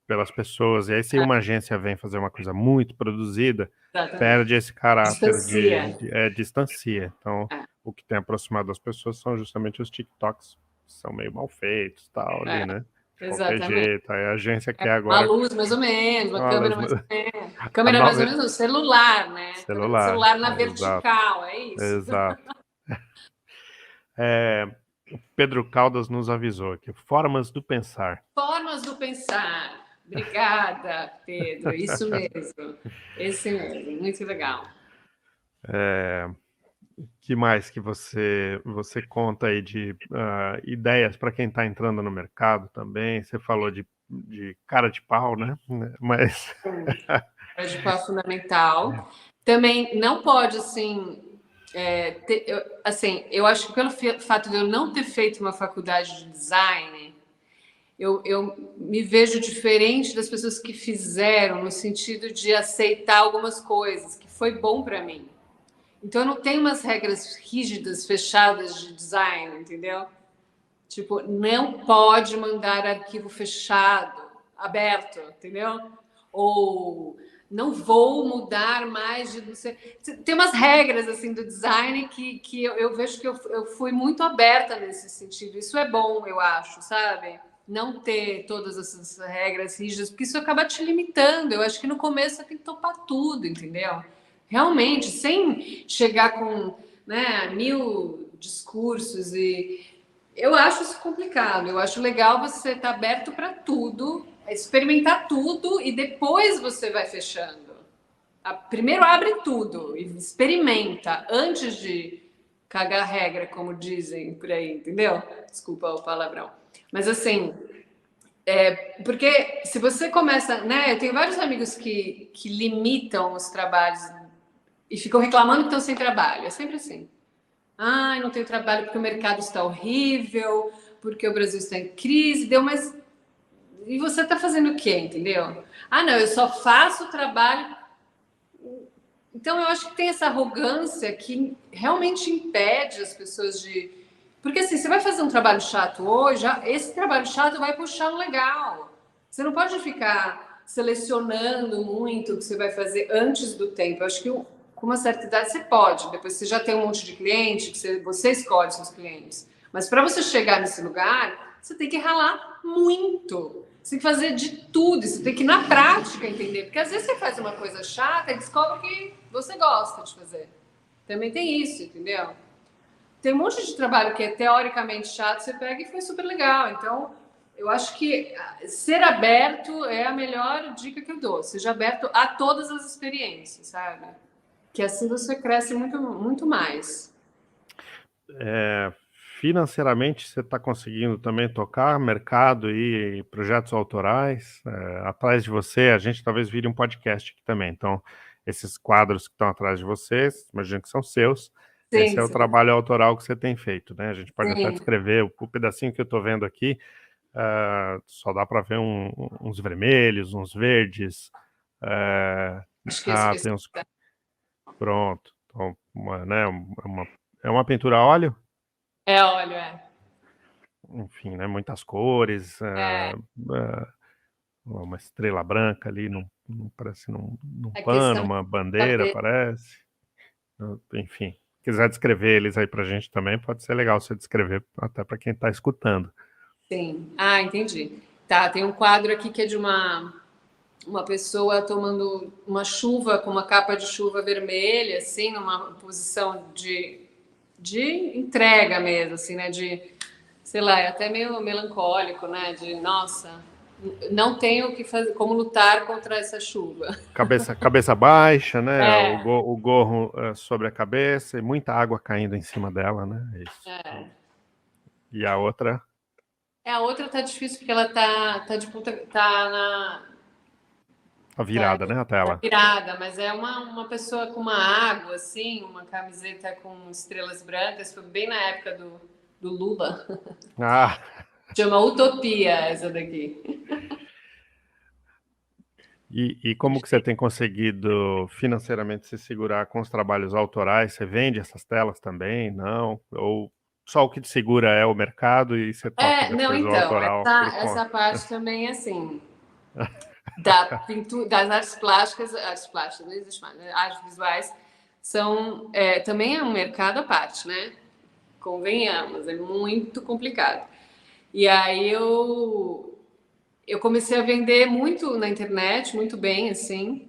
[SPEAKER 1] pelas pessoas. E aí, se uma agência vem fazer uma coisa muito produzida,
[SPEAKER 2] Exatamente.
[SPEAKER 1] perde esse caráter
[SPEAKER 2] Distancia.
[SPEAKER 1] distancia. Então,
[SPEAKER 2] É,
[SPEAKER 1] o que tem aproximado as pessoas são justamente os TikToks, que são meio mal feitos, tal, ali,
[SPEAKER 2] é,
[SPEAKER 1] né? De qualquer
[SPEAKER 2] exatamente.
[SPEAKER 1] jeito. Aí a agência quer
[SPEAKER 2] Uma
[SPEAKER 1] agora.
[SPEAKER 2] luz mais ou menos, uma
[SPEAKER 1] Olha,
[SPEAKER 2] câmera mais ou menos.
[SPEAKER 1] a
[SPEAKER 2] Câmera mais ou
[SPEAKER 1] nova
[SPEAKER 2] menos, não, celular, né? Câmera de
[SPEAKER 1] celular,
[SPEAKER 2] celular na
[SPEAKER 1] exato,
[SPEAKER 2] vertical, é isso.
[SPEAKER 1] exato. É, o Pedro Caldas nos avisou aqui, formas do pensar.
[SPEAKER 2] Formas do pensar. Obrigada, Pedro. Isso mesmo. Esse mesmo. Muito legal.
[SPEAKER 1] Que mais que você conta aí de ideias para quem está entrando no mercado também? Você falou de cara de pau, né? Mas
[SPEAKER 2] De qual é fundamental. Também não pode, assim, eu acho que pelo fato de eu não ter feito uma faculdade de design, eu me vejo diferente das pessoas que fizeram, no sentido de aceitar algumas coisas, que foi bom para mim. Então, eu não tenho umas regras rígidas, fechadas de design, entendeu? Tipo, não pode mandar arquivo fechado, aberto, entendeu? Ou não vou mudar mais de... Tem umas regras assim do design que eu vejo que eu fui muito aberta nesse sentido. Isso é bom, eu acho, sabe? Não ter todas essas regras rígidas, porque isso acaba te limitando. Eu acho que no começo você tem que topar tudo, entendeu? Realmente, sem chegar com, né, 1000 discursos e eu acho isso complicado. Eu acho legal você estar aberto para tudo, experimentar tudo e depois você vai fechando. Primeiro abre tudo e experimenta antes de cagar regra, como dizem por aí, entendeu? Desculpa o palavrão. Mas assim, porque se você começa, né? Eu tenho vários amigos que limitam os trabalhos e ficam reclamando que estão sem trabalho. É sempre assim. Ai, não tenho trabalho porque o mercado está horrível, porque o Brasil está em crise. Mas e você está fazendo o quê, entendeu? Ah, não, eu só faço trabalho. Então, eu acho que tem essa arrogância que realmente impede as pessoas de... Porque, assim, você vai fazer um trabalho chato hoje, esse trabalho chato vai puxar um legal. Você não pode ficar selecionando muito o que você vai fazer antes do tempo. Eu acho que com uma certa idade você pode. Depois você já tem um monte de cliente, que você escolhe seus clientes. Mas para você chegar nesse lugar, você tem que ralar muito. Você tem que fazer de tudo, você tem que, na prática, entender. Porque às vezes você faz uma coisa chata e descobre que você gosta de fazer. Também tem isso, entendeu? Tem um monte de trabalho que é teoricamente chato, você pega e foi super legal. Então, eu acho que ser aberto é a melhor dica que eu dou. Seja aberto a todas as experiências, sabe? Que assim você cresce muito, muito mais.
[SPEAKER 1] Financeiramente, você está conseguindo também tocar mercado e projetos autorais? Atrás de você, a gente talvez vire um podcast aqui também. Então, esses quadros que estão atrás de vocês, imagino que são seus. Esse
[SPEAKER 2] Sim,
[SPEAKER 1] é o
[SPEAKER 2] sim.
[SPEAKER 1] trabalho autoral que você tem feito, né? A gente pode até
[SPEAKER 2] Sim.
[SPEAKER 1] descrever o pedacinho que eu estou vendo aqui. Só dá para ver uns vermelhos, uns verdes.
[SPEAKER 2] Acho que esse...
[SPEAKER 1] Tem uns... Pronto. Então, né, é uma pintura a óleo?
[SPEAKER 2] É óleo, é.
[SPEAKER 1] Enfim, né, muitas cores,
[SPEAKER 2] É.
[SPEAKER 1] uma estrela branca ali, parece num
[SPEAKER 2] A
[SPEAKER 1] pano,
[SPEAKER 2] questão
[SPEAKER 1] uma
[SPEAKER 2] da
[SPEAKER 1] bandeira, parece. Enfim, quiser descrever eles aí pra gente também, pode ser legal você descrever até para quem está escutando.
[SPEAKER 2] Sim. Ah, entendi. Tá, tem um quadro aqui que é de uma pessoa tomando uma chuva com uma capa de chuva vermelha, assim, numa posição de entrega mesmo, assim, né? De, sei lá, é até meio melancólico, né? De, nossa, não tenho o que fazer, como lutar contra essa chuva.
[SPEAKER 1] Cabeça baixa, né? O
[SPEAKER 2] É,
[SPEAKER 1] gorro sobre a cabeça e muita água caindo em cima dela, né? É isso.
[SPEAKER 2] é.
[SPEAKER 1] E a outra?
[SPEAKER 2] A outra tá difícil porque ela tá de puta,
[SPEAKER 1] A virada, né? A
[SPEAKER 2] tá
[SPEAKER 1] tela.
[SPEAKER 2] virada, mas é uma pessoa com uma água, assim, uma camiseta com estrelas brancas, foi bem na época do Lula.
[SPEAKER 1] Ah,
[SPEAKER 2] Chama Utopia essa daqui.
[SPEAKER 1] e como que você tem conseguido financeiramente se segurar com os trabalhos autorais? Você vende essas telas também? Não? Ou só o que te segura é o mercado e você toca
[SPEAKER 2] Não,
[SPEAKER 1] depois o
[SPEAKER 2] então,
[SPEAKER 1] autoral por
[SPEAKER 2] essa
[SPEAKER 1] conta?
[SPEAKER 2] parte também é assim, das artes plásticas, não existe mais, né? Artes visuais são, também é um mercado à parte, né? Convenhamos, é muito complicado. E aí eu comecei a vender muito na internet, muito bem, assim.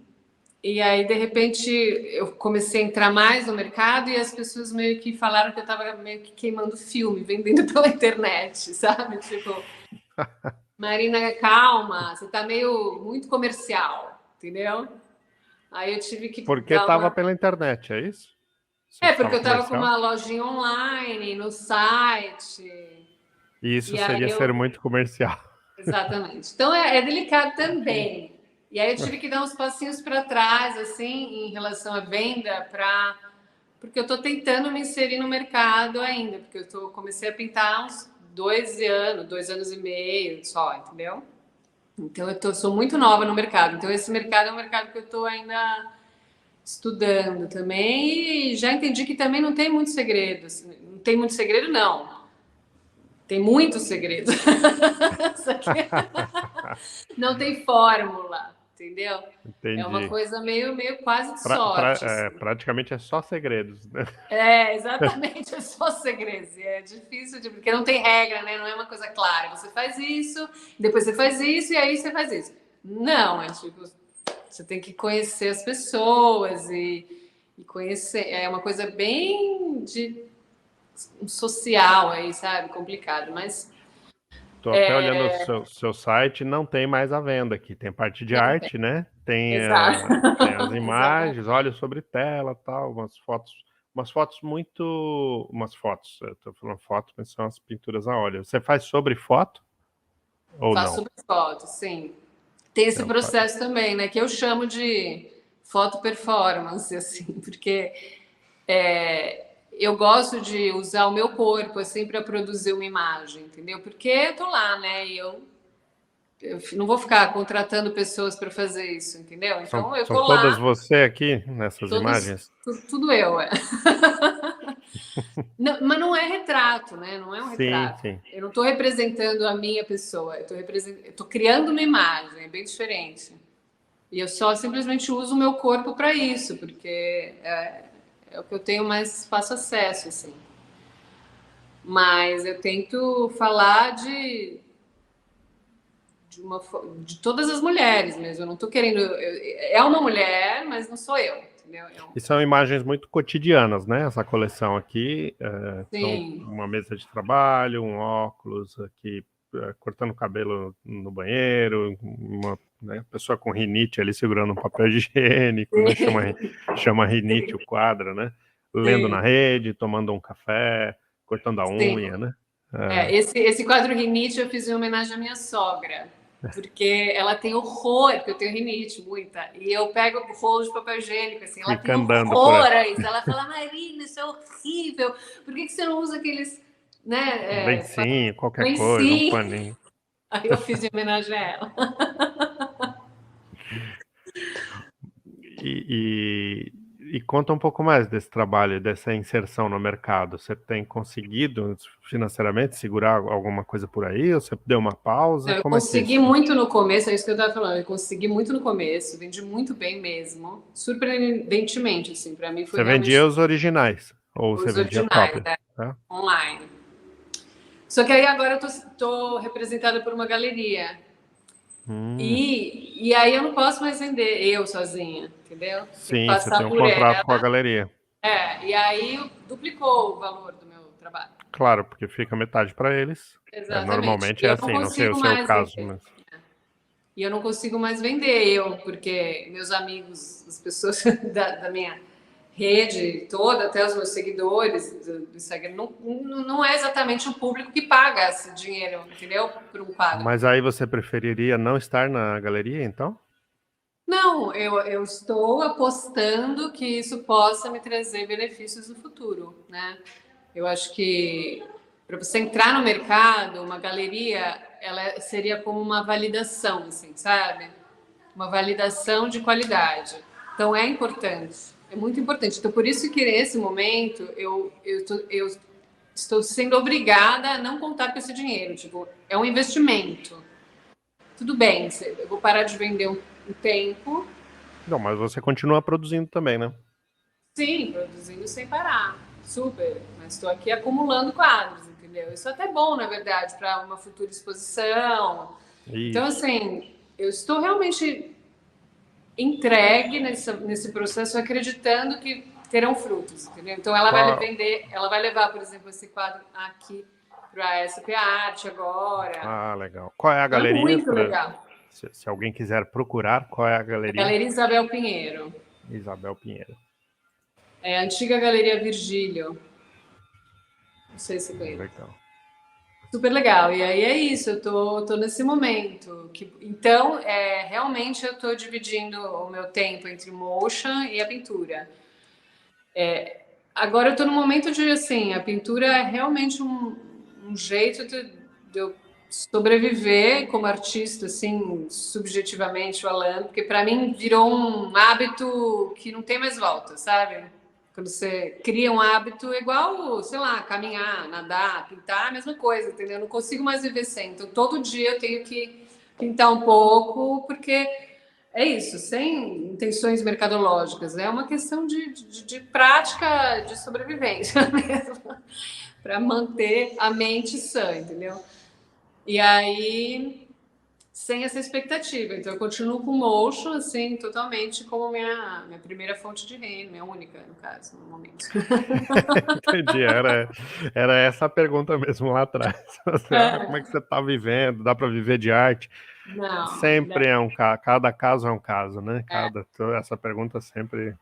[SPEAKER 2] E aí, de repente, eu comecei a entrar mais no mercado e as pessoas meio que falaram que eu estava meio que queimando filme, vendendo pela internet, sabe? Tipo, Marina, calma, você tá meio muito comercial, entendeu? Aí eu tive que
[SPEAKER 1] Porque
[SPEAKER 2] dar
[SPEAKER 1] estava
[SPEAKER 2] uma.
[SPEAKER 1] pela internet, é isso? Você
[SPEAKER 2] Porque
[SPEAKER 1] estava
[SPEAKER 2] eu tava com
[SPEAKER 1] comercial?
[SPEAKER 2] uma lojinha online, no site.
[SPEAKER 1] E isso
[SPEAKER 2] E aí
[SPEAKER 1] seria ser
[SPEAKER 2] eu.
[SPEAKER 1] muito comercial.
[SPEAKER 2] Exatamente. Então é delicado também. E aí eu tive que dar uns passinhos para trás, assim, em relação à venda, porque eu estou tentando me inserir no mercado ainda, porque comecei a pintar há uns 2 anos e meio só, entendeu? Então sou muito nova no mercado. Então esse mercado é um mercado que eu estou ainda estudando também e já entendi que também não tem muito segredo. Assim, não tem muito segredo, não. Tem muito segredo. Só que não tem fórmula, entendeu? É uma
[SPEAKER 1] Entendi.
[SPEAKER 2] coisa meio quase de sorte, assim.
[SPEAKER 1] Praticamente é só segredos, né?
[SPEAKER 2] Exatamente, é só segredos. E é difícil, porque não tem regra, né? Não é uma coisa clara. Você faz isso, depois você faz isso e aí você faz isso. Não, é tipo, você tem que conhecer as pessoas e conhecer. É uma coisa bem de social aí, sabe? Complicado, mas
[SPEAKER 1] Estou até olhando o seu site, não tem mais à venda aqui. Tem parte de
[SPEAKER 2] não tem.
[SPEAKER 1] arte, né? Tem,
[SPEAKER 2] Exato.
[SPEAKER 1] tem as
[SPEAKER 2] Exatamente.
[SPEAKER 1] imagens, olhos sobre tela, tal, umas fotos muito, umas fotos. Eu estou falando fotos, mas são as pinturas a óleo. Você faz sobre foto ou
[SPEAKER 2] Faço
[SPEAKER 1] não?
[SPEAKER 2] sobre foto, sim. Tem esse
[SPEAKER 1] Não,
[SPEAKER 2] processo também, né? Que eu chamo de foto performance, assim, porque eu gosto de usar o meu corpo assim para produzir uma imagem, entendeu? Porque eu tô lá, né? E eu não vou ficar contratando pessoas para fazer isso, entendeu? Então eu
[SPEAKER 1] são
[SPEAKER 2] tô lá,
[SPEAKER 1] todas você aqui nessas
[SPEAKER 2] todos,
[SPEAKER 1] imagens?
[SPEAKER 2] tudo eu, é. Não, mas não é retrato, né? Não é um
[SPEAKER 1] Sim,
[SPEAKER 2] retrato.
[SPEAKER 1] sim.
[SPEAKER 2] Eu não estou representando a minha pessoa, eu tô criando uma imagem, é bem diferente. E eu só simplesmente uso o meu corpo para isso, porque é o que eu tenho mais fácil acesso, assim. Mas eu tento falar de todas as mulheres mesmo. Eu não estou querendo. É uma mulher, mas não sou eu, entendeu?
[SPEAKER 1] E são imagens muito cotidianas, né? Essa coleção aqui, então
[SPEAKER 2] Sim,
[SPEAKER 1] uma mesa de trabalho, um óculos aqui, cortando o cabelo no banheiro, uma, né, pessoa com rinite ali segurando um papel higiênico, né? Chama rinite o quadro, né? Lendo na
[SPEAKER 2] sim,
[SPEAKER 1] rede, tomando um café, cortando a
[SPEAKER 2] sim.
[SPEAKER 1] unha, né? É,
[SPEAKER 2] Esse quadro rinite eu fiz em homenagem à minha sogra. Porque ela tem horror, porque eu tenho rinite, muita. E eu pego o rolo de papel higiênico, assim, ela tem
[SPEAKER 1] fica andando por
[SPEAKER 2] horror
[SPEAKER 1] aí.
[SPEAKER 2] a isso. Ela fala, Marina, isso é horrível. Por que você não usa aqueles,
[SPEAKER 1] Um
[SPEAKER 2] né,
[SPEAKER 1] lencinho, qualquer coisa, um
[SPEAKER 2] lencinhos?
[SPEAKER 1] paninho.
[SPEAKER 2] Aí eu fiz em homenagem a ela.
[SPEAKER 1] E conta um pouco mais desse trabalho, dessa inserção no mercado. Você tem conseguido financeiramente segurar alguma coisa por aí? Ou você deu uma pausa?
[SPEAKER 2] Eu
[SPEAKER 1] Como é que é
[SPEAKER 2] consegui
[SPEAKER 1] isso?
[SPEAKER 2] muito no começo, é isso que eu estava falando. Eu consegui muito no começo, vendi muito bem mesmo. Surpreendentemente, assim, para mim foi
[SPEAKER 1] Você vendia
[SPEAKER 2] realmente
[SPEAKER 1] os originais? Ou você
[SPEAKER 2] os
[SPEAKER 1] vendia
[SPEAKER 2] originais,
[SPEAKER 1] cópia? Tá?
[SPEAKER 2] online. Só que aí agora eu tô representada por uma galeria.
[SPEAKER 1] Hum,
[SPEAKER 2] E aí eu não posso mais vender eu sozinha, entendeu? Tem que
[SPEAKER 1] sim, você tem
[SPEAKER 2] passar
[SPEAKER 1] um
[SPEAKER 2] por
[SPEAKER 1] contrato com a
[SPEAKER 2] ela.
[SPEAKER 1] galeria.
[SPEAKER 2] E aí duplicou o valor do meu trabalho.
[SPEAKER 1] Claro, porque fica metade para eles.
[SPEAKER 2] Exatamente.
[SPEAKER 1] Normalmente
[SPEAKER 2] E
[SPEAKER 1] é
[SPEAKER 2] eu não
[SPEAKER 1] assim, não sei o
[SPEAKER 2] consigo
[SPEAKER 1] seu
[SPEAKER 2] mais
[SPEAKER 1] caso,
[SPEAKER 2] vender.
[SPEAKER 1] mas
[SPEAKER 2] E eu não consigo mais vender eu, porque meus amigos, as pessoas da minha rede toda, até os meus seguidores do Instagram, não é exatamente o público que paga esse dinheiro, entendeu? Por um quadro.
[SPEAKER 1] mas aí você preferiria não estar na galeria, então?
[SPEAKER 2] Não, eu estou apostando que isso possa me trazer benefícios no futuro, né? Eu acho que para você entrar no mercado, uma galeria, ela seria como uma validação, assim, sabe? Uma validação de qualidade. Então é importante, é muito importante. Então por isso que nesse momento eu estou sendo obrigada a não contar com esse dinheiro. Tipo, é um investimento. Tudo bem, eu vou parar de vender um tempo.
[SPEAKER 1] Não, mas você continua produzindo também, né?
[SPEAKER 2] Sim, produzindo sem parar. Super. Mas estou aqui acumulando quadros, entendeu? Isso é até bom, na verdade, para uma futura exposição. Então,
[SPEAKER 1] Isso.
[SPEAKER 2] assim, eu estou realmente entregue nesse processo, acreditando que terão frutos, entendeu? Então, ela vai
[SPEAKER 1] Qual,
[SPEAKER 2] vender, ela vai levar, por exemplo, esse quadro aqui para a SP Arte agora.
[SPEAKER 1] Ah, legal. Qual é a
[SPEAKER 2] Então, é
[SPEAKER 1] galeria?
[SPEAKER 2] muito legal.
[SPEAKER 1] Se alguém quiser procurar, qual é a
[SPEAKER 2] A
[SPEAKER 1] galeria?
[SPEAKER 2] Galeria Isabel Pinheiro.
[SPEAKER 1] Isabel Pinheiro.
[SPEAKER 2] É a antiga Galeria Virgílio. Não sei se conhece.
[SPEAKER 1] Legal.
[SPEAKER 2] Super legal. E aí é isso, eu tô nesse momento. Então, realmente eu tô dividindo o meu tempo entre motion e a pintura. Agora eu tô no momento de, assim, a pintura é realmente um jeito de eu sobreviver como artista, assim, subjetivamente falando, porque para mim virou um hábito que não tem mais volta, sabe? Quando você cria um hábito é igual, sei lá, caminhar, nadar, pintar, a mesma coisa, entendeu? Eu não consigo mais viver sem. Então todo dia eu tenho que pintar um pouco, porque é isso, sem intenções mercadológicas, é uma questão de prática de sobrevivência mesmo, para manter a mente sã, entendeu? E aí, sem essa expectativa. Então, eu continuo com o Motion, assim, totalmente como minha primeira fonte de renda, minha única, no caso, no momento.
[SPEAKER 1] Entendi, era essa a pergunta mesmo lá atrás. Como é que você está vivendo? Dá para viver de arte?
[SPEAKER 2] Não,
[SPEAKER 1] Sempre é um caso, cada caso é um caso, né?
[SPEAKER 2] é,
[SPEAKER 1] Essa pergunta sempre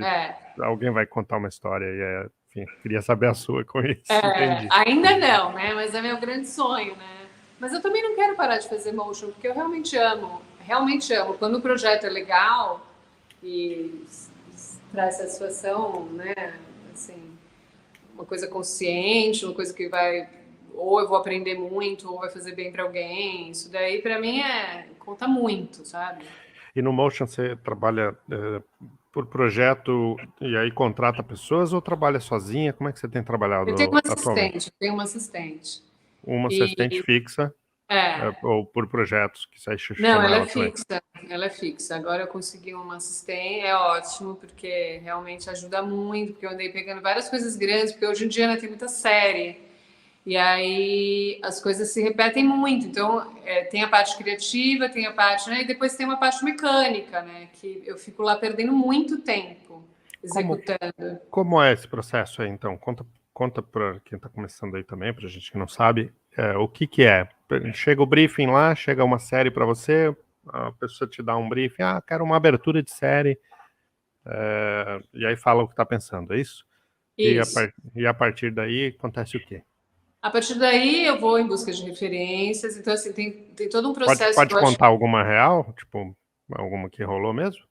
[SPEAKER 2] é.
[SPEAKER 1] alguém vai contar uma história e enfim, queria saber a sua com isso, entendi.
[SPEAKER 2] Ainda não, né? Mas é meu grande sonho, né? Mas eu também não quero parar de fazer motion, porque eu realmente amo. Realmente amo. Quando o projeto é legal e traz satisfação, né? Assim, uma coisa consciente, uma coisa que vai. Ou eu vou aprender muito, ou vai fazer bem para alguém. Isso daí, para mim, conta muito, sabe?
[SPEAKER 1] E no Motion você trabalha por projeto e aí contrata pessoas ou trabalha sozinha? Como é que você tem
[SPEAKER 2] Eu tenho
[SPEAKER 1] trabalhado
[SPEAKER 2] uma
[SPEAKER 1] atualmente?
[SPEAKER 2] assistente, tenho uma assistente.
[SPEAKER 1] Uma assistente
[SPEAKER 2] E
[SPEAKER 1] fixa
[SPEAKER 2] é,
[SPEAKER 1] ou por projetos que você
[SPEAKER 2] não,
[SPEAKER 1] chama
[SPEAKER 2] ela é
[SPEAKER 1] ela também?
[SPEAKER 2] fixa, ela é fixa. Agora eu consegui uma assistente, é ótimo, porque realmente ajuda muito, porque eu andei pegando várias coisas grandes, porque hoje em dia, né, tem muita série, e aí as coisas se repetem muito. Então, tem a parte criativa, tem a parte, né, e depois tem uma parte mecânica, né, que eu fico lá perdendo muito tempo
[SPEAKER 1] Como,
[SPEAKER 2] executando.
[SPEAKER 1] como é esse processo aí, então? Conta para quem está começando aí também, para gente que não sabe, o que que é. Chega o briefing lá, chega uma série para você, a pessoa te dá um briefing, quero uma abertura de série, e aí fala o que está pensando, é isso?
[SPEAKER 2] Isso.
[SPEAKER 1] E a partir daí acontece o quê?
[SPEAKER 2] A partir daí eu vou em busca de referências, então assim, tem todo um processo que
[SPEAKER 1] Pode
[SPEAKER 2] eu acho.
[SPEAKER 1] contar alguma real? Tipo, alguma que rolou mesmo?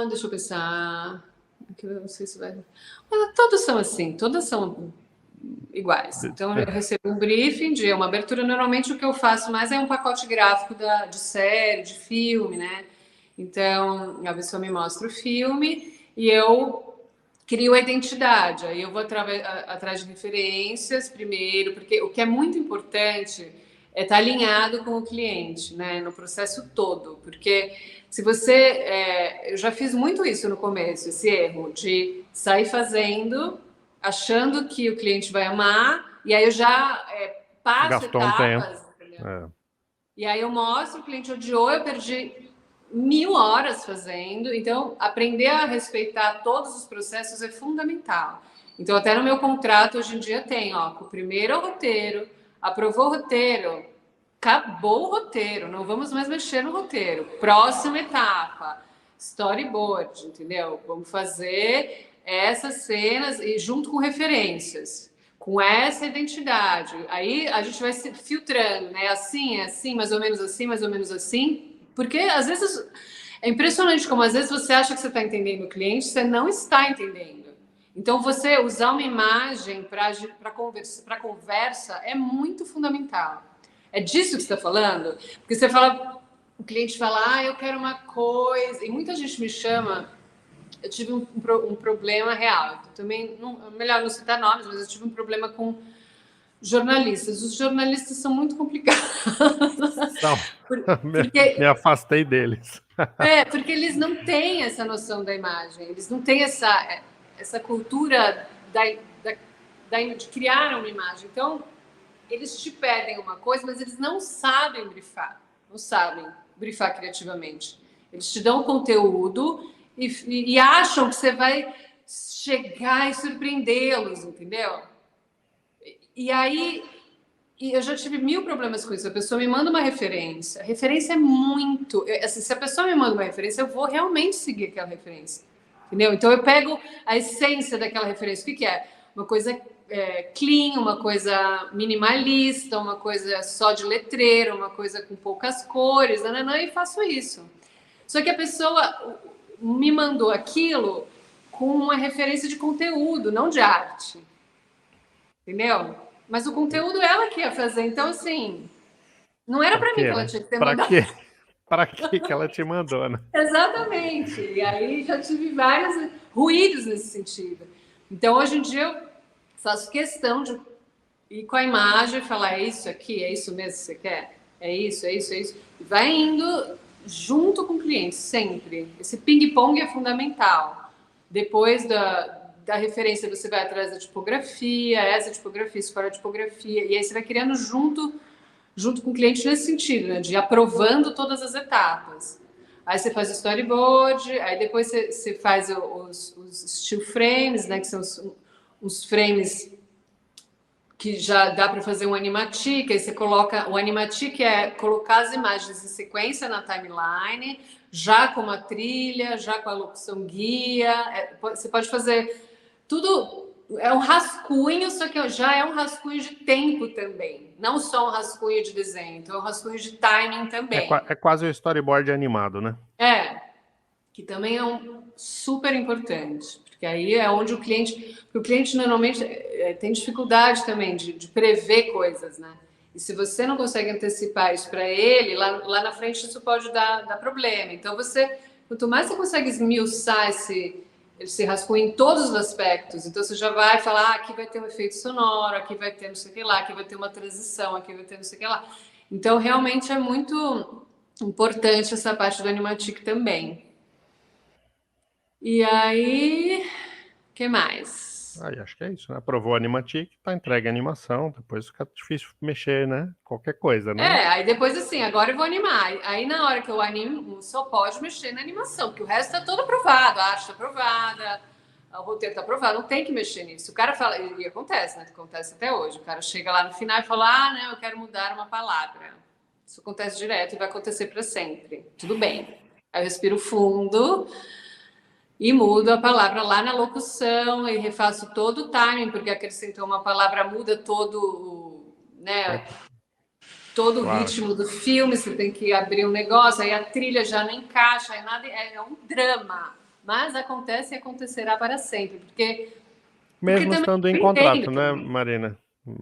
[SPEAKER 2] Deixa eu pensar. Que eu não sei se vai. Mas todos são assim, todas são iguais. Então, eu recebo um briefing de uma abertura. Normalmente, o que eu faço mais é um pacote gráfico de série, de filme, né? Então, a pessoa me mostra o filme e eu crio a identidade. Aí eu vou atrás de referências primeiro, porque o que é muito importante é estar alinhado com o cliente, né, no processo todo. Porque se você. Eu já fiz muito isso no começo, esse erro de sair fazendo, achando que o cliente vai amar, e aí eu já passo
[SPEAKER 1] Gastou um tempo.
[SPEAKER 2] etapas, entendeu? E aí eu mostro, o cliente odiou, eu perdi 1000 horas fazendo. Então, aprender a respeitar todos os processos é fundamental. Então, até no meu contrato, hoje em dia tem, ó, o primeiro é o roteiro, aprovou o roteiro, acabou o roteiro, não vamos mais mexer no roteiro. Próxima etapa, storyboard, entendeu? Vamos fazer essas cenas e junto com referências com essa identidade. Aí a gente vai se filtrando, né? Assim, é assim, mais ou menos assim, mais ou menos assim. Porque às vezes é impressionante como às vezes você acha que você está entendendo o cliente, você não está entendendo. Então, você usar uma imagem para conversa é muito fundamental. É disso que você está falando? Porque você fala, o cliente fala, eu quero uma coisa, e muita gente me chama. Eu tive um problema real. Eu também, melhor não citar nomes, mas eu tive um problema com jornalistas. Os jornalistas são muito complicados.
[SPEAKER 1] Não, me
[SPEAKER 2] Porque,
[SPEAKER 1] afastei deles.
[SPEAKER 2] porque eles não têm essa noção da imagem, eles não têm essa cultura de criar uma imagem. Então, eles te pedem uma coisa, mas eles não sabem brifar, não sabem brifar criativamente. Eles te dão conteúdo e acham que você vai chegar e surpreendê-los, entendeu? E aí eu já tive 1000 problemas com isso. A pessoa me manda uma referência. A referência é muito. Assim, se a pessoa me manda uma referência, eu vou realmente seguir aquela referência. Entendeu? Então eu pego a essência daquela referência. O que é? Uma coisa clean, uma coisa minimalista, uma coisa só de letreiro, uma coisa com poucas cores, nananã, e faço isso. Só que a pessoa me mandou aquilo com uma referência de conteúdo, não de arte. Entendeu? Mas o conteúdo ela que ia fazer. Então, assim, não era
[SPEAKER 1] Pra
[SPEAKER 2] para mim que
[SPEAKER 1] quê,
[SPEAKER 2] ela
[SPEAKER 1] né?
[SPEAKER 2] tinha que ter
[SPEAKER 1] Pra
[SPEAKER 2] mandado.
[SPEAKER 1] quê? Pra que ela te mandou, né?
[SPEAKER 2] Exatamente. E aí já tive vários ruídos nesse sentido. Então, hoje em dia, eu faço questão de ir com a imagem e falar: é isso aqui, é isso mesmo que você quer? É isso, é isso, é isso. E vai indo junto com o cliente, sempre. Esse ping-pong é fundamental. Depois da referência, você vai atrás da tipografia, essa tipografia, se for a tipografia, e aí você vai criando junto com o cliente nesse sentido, né, de aprovando todas as etapas. Aí você faz o storyboard, aí depois você faz os steel frames, né, que são os frames que já dá para fazer um animatic, aí você coloca o animatic é colocar as imagens em sequência na timeline, já com uma trilha, já com a locução guia, você pode fazer tudo, é um rascunho, só que já é um rascunho de tempo também, não só um rascunho de desenho, então é um rascunho de timing também.
[SPEAKER 1] É quase o storyboard animado, né?
[SPEAKER 2] Que também é super importante, porque aí é onde o cliente normalmente tem dificuldade também de prever coisas, né? E se você não consegue antecipar isso para ele, lá na frente isso pode dar problema. Então quanto mais você consegue esmiuçar esse rascunho em todos os aspectos, então você já vai falar, aqui vai ter um efeito sonoro, aqui vai ter não sei o que lá, aqui vai ter uma transição, aqui vai ter não sei o que lá. Então realmente é muito importante essa parte do animatic também. E aí, o que mais?
[SPEAKER 1] Aí acho que é isso, né? Aprovou a Animatic, tá entregue a animação, depois fica difícil mexer, né? Qualquer coisa, né?
[SPEAKER 2] Aí depois assim, agora eu vou animar. Aí na hora que eu animo, só pode mexer na animação, porque o resto tá todo aprovado, a arte tá aprovada, o roteiro tá aprovado, não tem que mexer nisso. O cara fala, e acontece, né? Acontece até hoje. O cara chega lá no final e fala, não, eu quero mudar uma palavra. Isso acontece direto e vai acontecer para sempre. Tudo bem. Aí eu respiro fundo e mudo a palavra lá na locução e refaço todo o timing, porque acrescentou uma palavra, muda todo, né, todo o
[SPEAKER 1] Claro.
[SPEAKER 2] ritmo do filme, você tem que abrir um negócio, aí a trilha já não encaixa, aí nada, é um drama. Mas acontece e acontecerá para sempre, porque
[SPEAKER 1] Mesmo
[SPEAKER 2] também
[SPEAKER 1] estando em
[SPEAKER 2] eu
[SPEAKER 1] contrato,
[SPEAKER 2] entendo
[SPEAKER 1] né,
[SPEAKER 2] também.
[SPEAKER 1] Marina?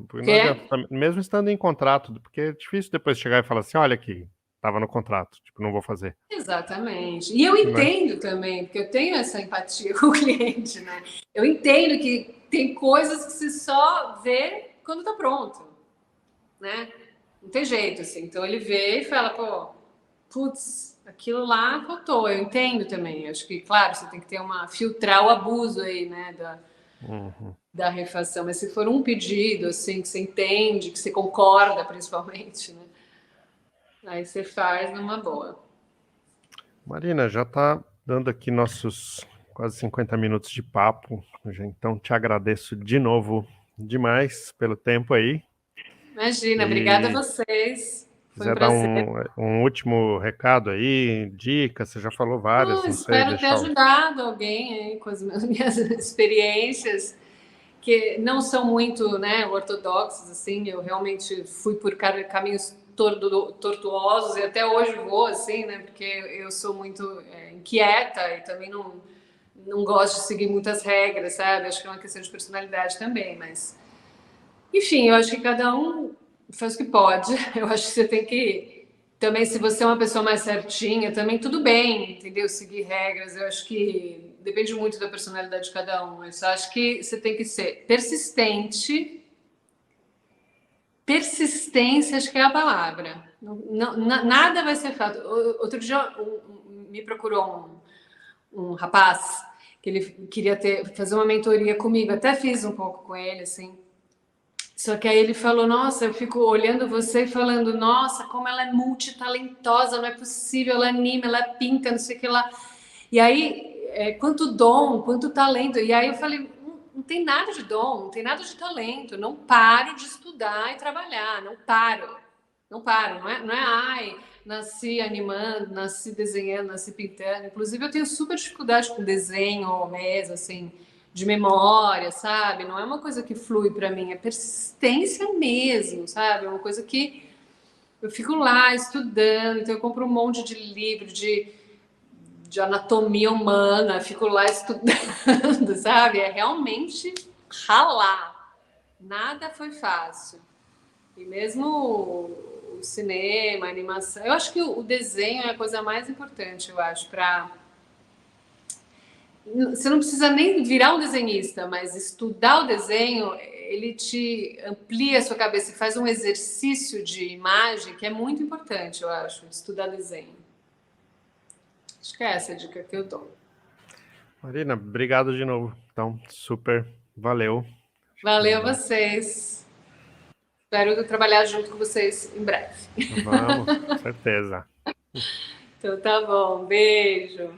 [SPEAKER 1] Porque
[SPEAKER 2] Que
[SPEAKER 1] não
[SPEAKER 2] é?
[SPEAKER 1] adianta, mesmo estando em contrato, porque é difícil depois chegar e falar assim, olha aqui, tava no contrato, tipo, não vou fazer,
[SPEAKER 2] Exatamente. E eu
[SPEAKER 1] né?
[SPEAKER 2] entendo também, porque eu tenho essa empatia com o cliente, né? Eu entendo que tem coisas que se só vê quando tá pronto, né? Não tem jeito, assim. Então ele vê e fala, pô, putz, aquilo lá faltou. Eu entendo também. Acho que, claro, você tem que ter filtrar o abuso aí, né,
[SPEAKER 1] Uhum.
[SPEAKER 2] da refação. Mas se for um pedido, assim, que você entende, que você concorda, principalmente, né? Aí você faz numa boa.
[SPEAKER 1] Marina, já tá dando aqui nossos quase 50 minutos de papo, então te agradeço de novo demais pelo tempo aí.
[SPEAKER 2] Imagina, obrigada a
[SPEAKER 1] E
[SPEAKER 2] vocês. Foi um
[SPEAKER 1] quiser dar
[SPEAKER 2] prazer.
[SPEAKER 1] um último recado aí, dicas, você já falou várias, não sei,
[SPEAKER 2] Espero ter
[SPEAKER 1] deixar o...
[SPEAKER 2] ajudado alguém aí com as minhas experiências, que não são muito, né, ortodoxas, assim. Eu realmente fui por caminhos tortuosos e até hoje vou, assim, né, porque eu sou muito inquieta e também não gosto de seguir muitas regras, sabe? Acho que é uma questão de personalidade também, mas enfim, eu acho que cada um faz o que pode. Eu acho que você tem que. Também, se você é uma pessoa mais certinha, também tudo bem, entendeu? Seguir regras. Eu acho que depende muito da personalidade de cada um. Eu só acho que você tem que ser persistente. Persistência, acho que é a palavra. Nada vai ser fácil. Outro dia me procurou um rapaz que ele queria fazer uma mentoria comigo. Até fiz um pouco com ele, assim. Só que aí ele falou, nossa, eu fico olhando você e falando, nossa, como ela é multitalentosa, não é possível, ela anima, ela pinta, não sei o que lá. E aí, quanto dom, quanto talento. E aí eu falei, não tem nada de dom, não tem nada de talento, não paro de estudar e trabalhar, não paro. Não paro, ai, nasci animando, nasci desenhando, nasci pintando. Inclusive, eu tenho super dificuldade com desenho mesmo, assim, de memória, sabe? Não é uma coisa que flui para mim, é persistência mesmo, sabe? É uma coisa que eu fico lá estudando, então eu compro um monte de livro de anatomia humana, fico lá estudando, sabe? É realmente ralar. Nada foi fácil. E mesmo o cinema, a animação, eu acho que o desenho é a coisa mais importante, eu acho, para você não precisa nem virar um desenhista, mas estudar o desenho, ele te amplia a sua cabeça e faz um exercício de imagem que é muito importante, eu acho, de estudar desenho. Acho que é essa a dica que eu dou.
[SPEAKER 1] Marina, obrigado de novo. Então, super valeu.
[SPEAKER 2] Valeu vocês. Espero trabalhar junto com vocês em breve.
[SPEAKER 1] Vamos, com certeza.
[SPEAKER 2] Então tá bom. Beijo.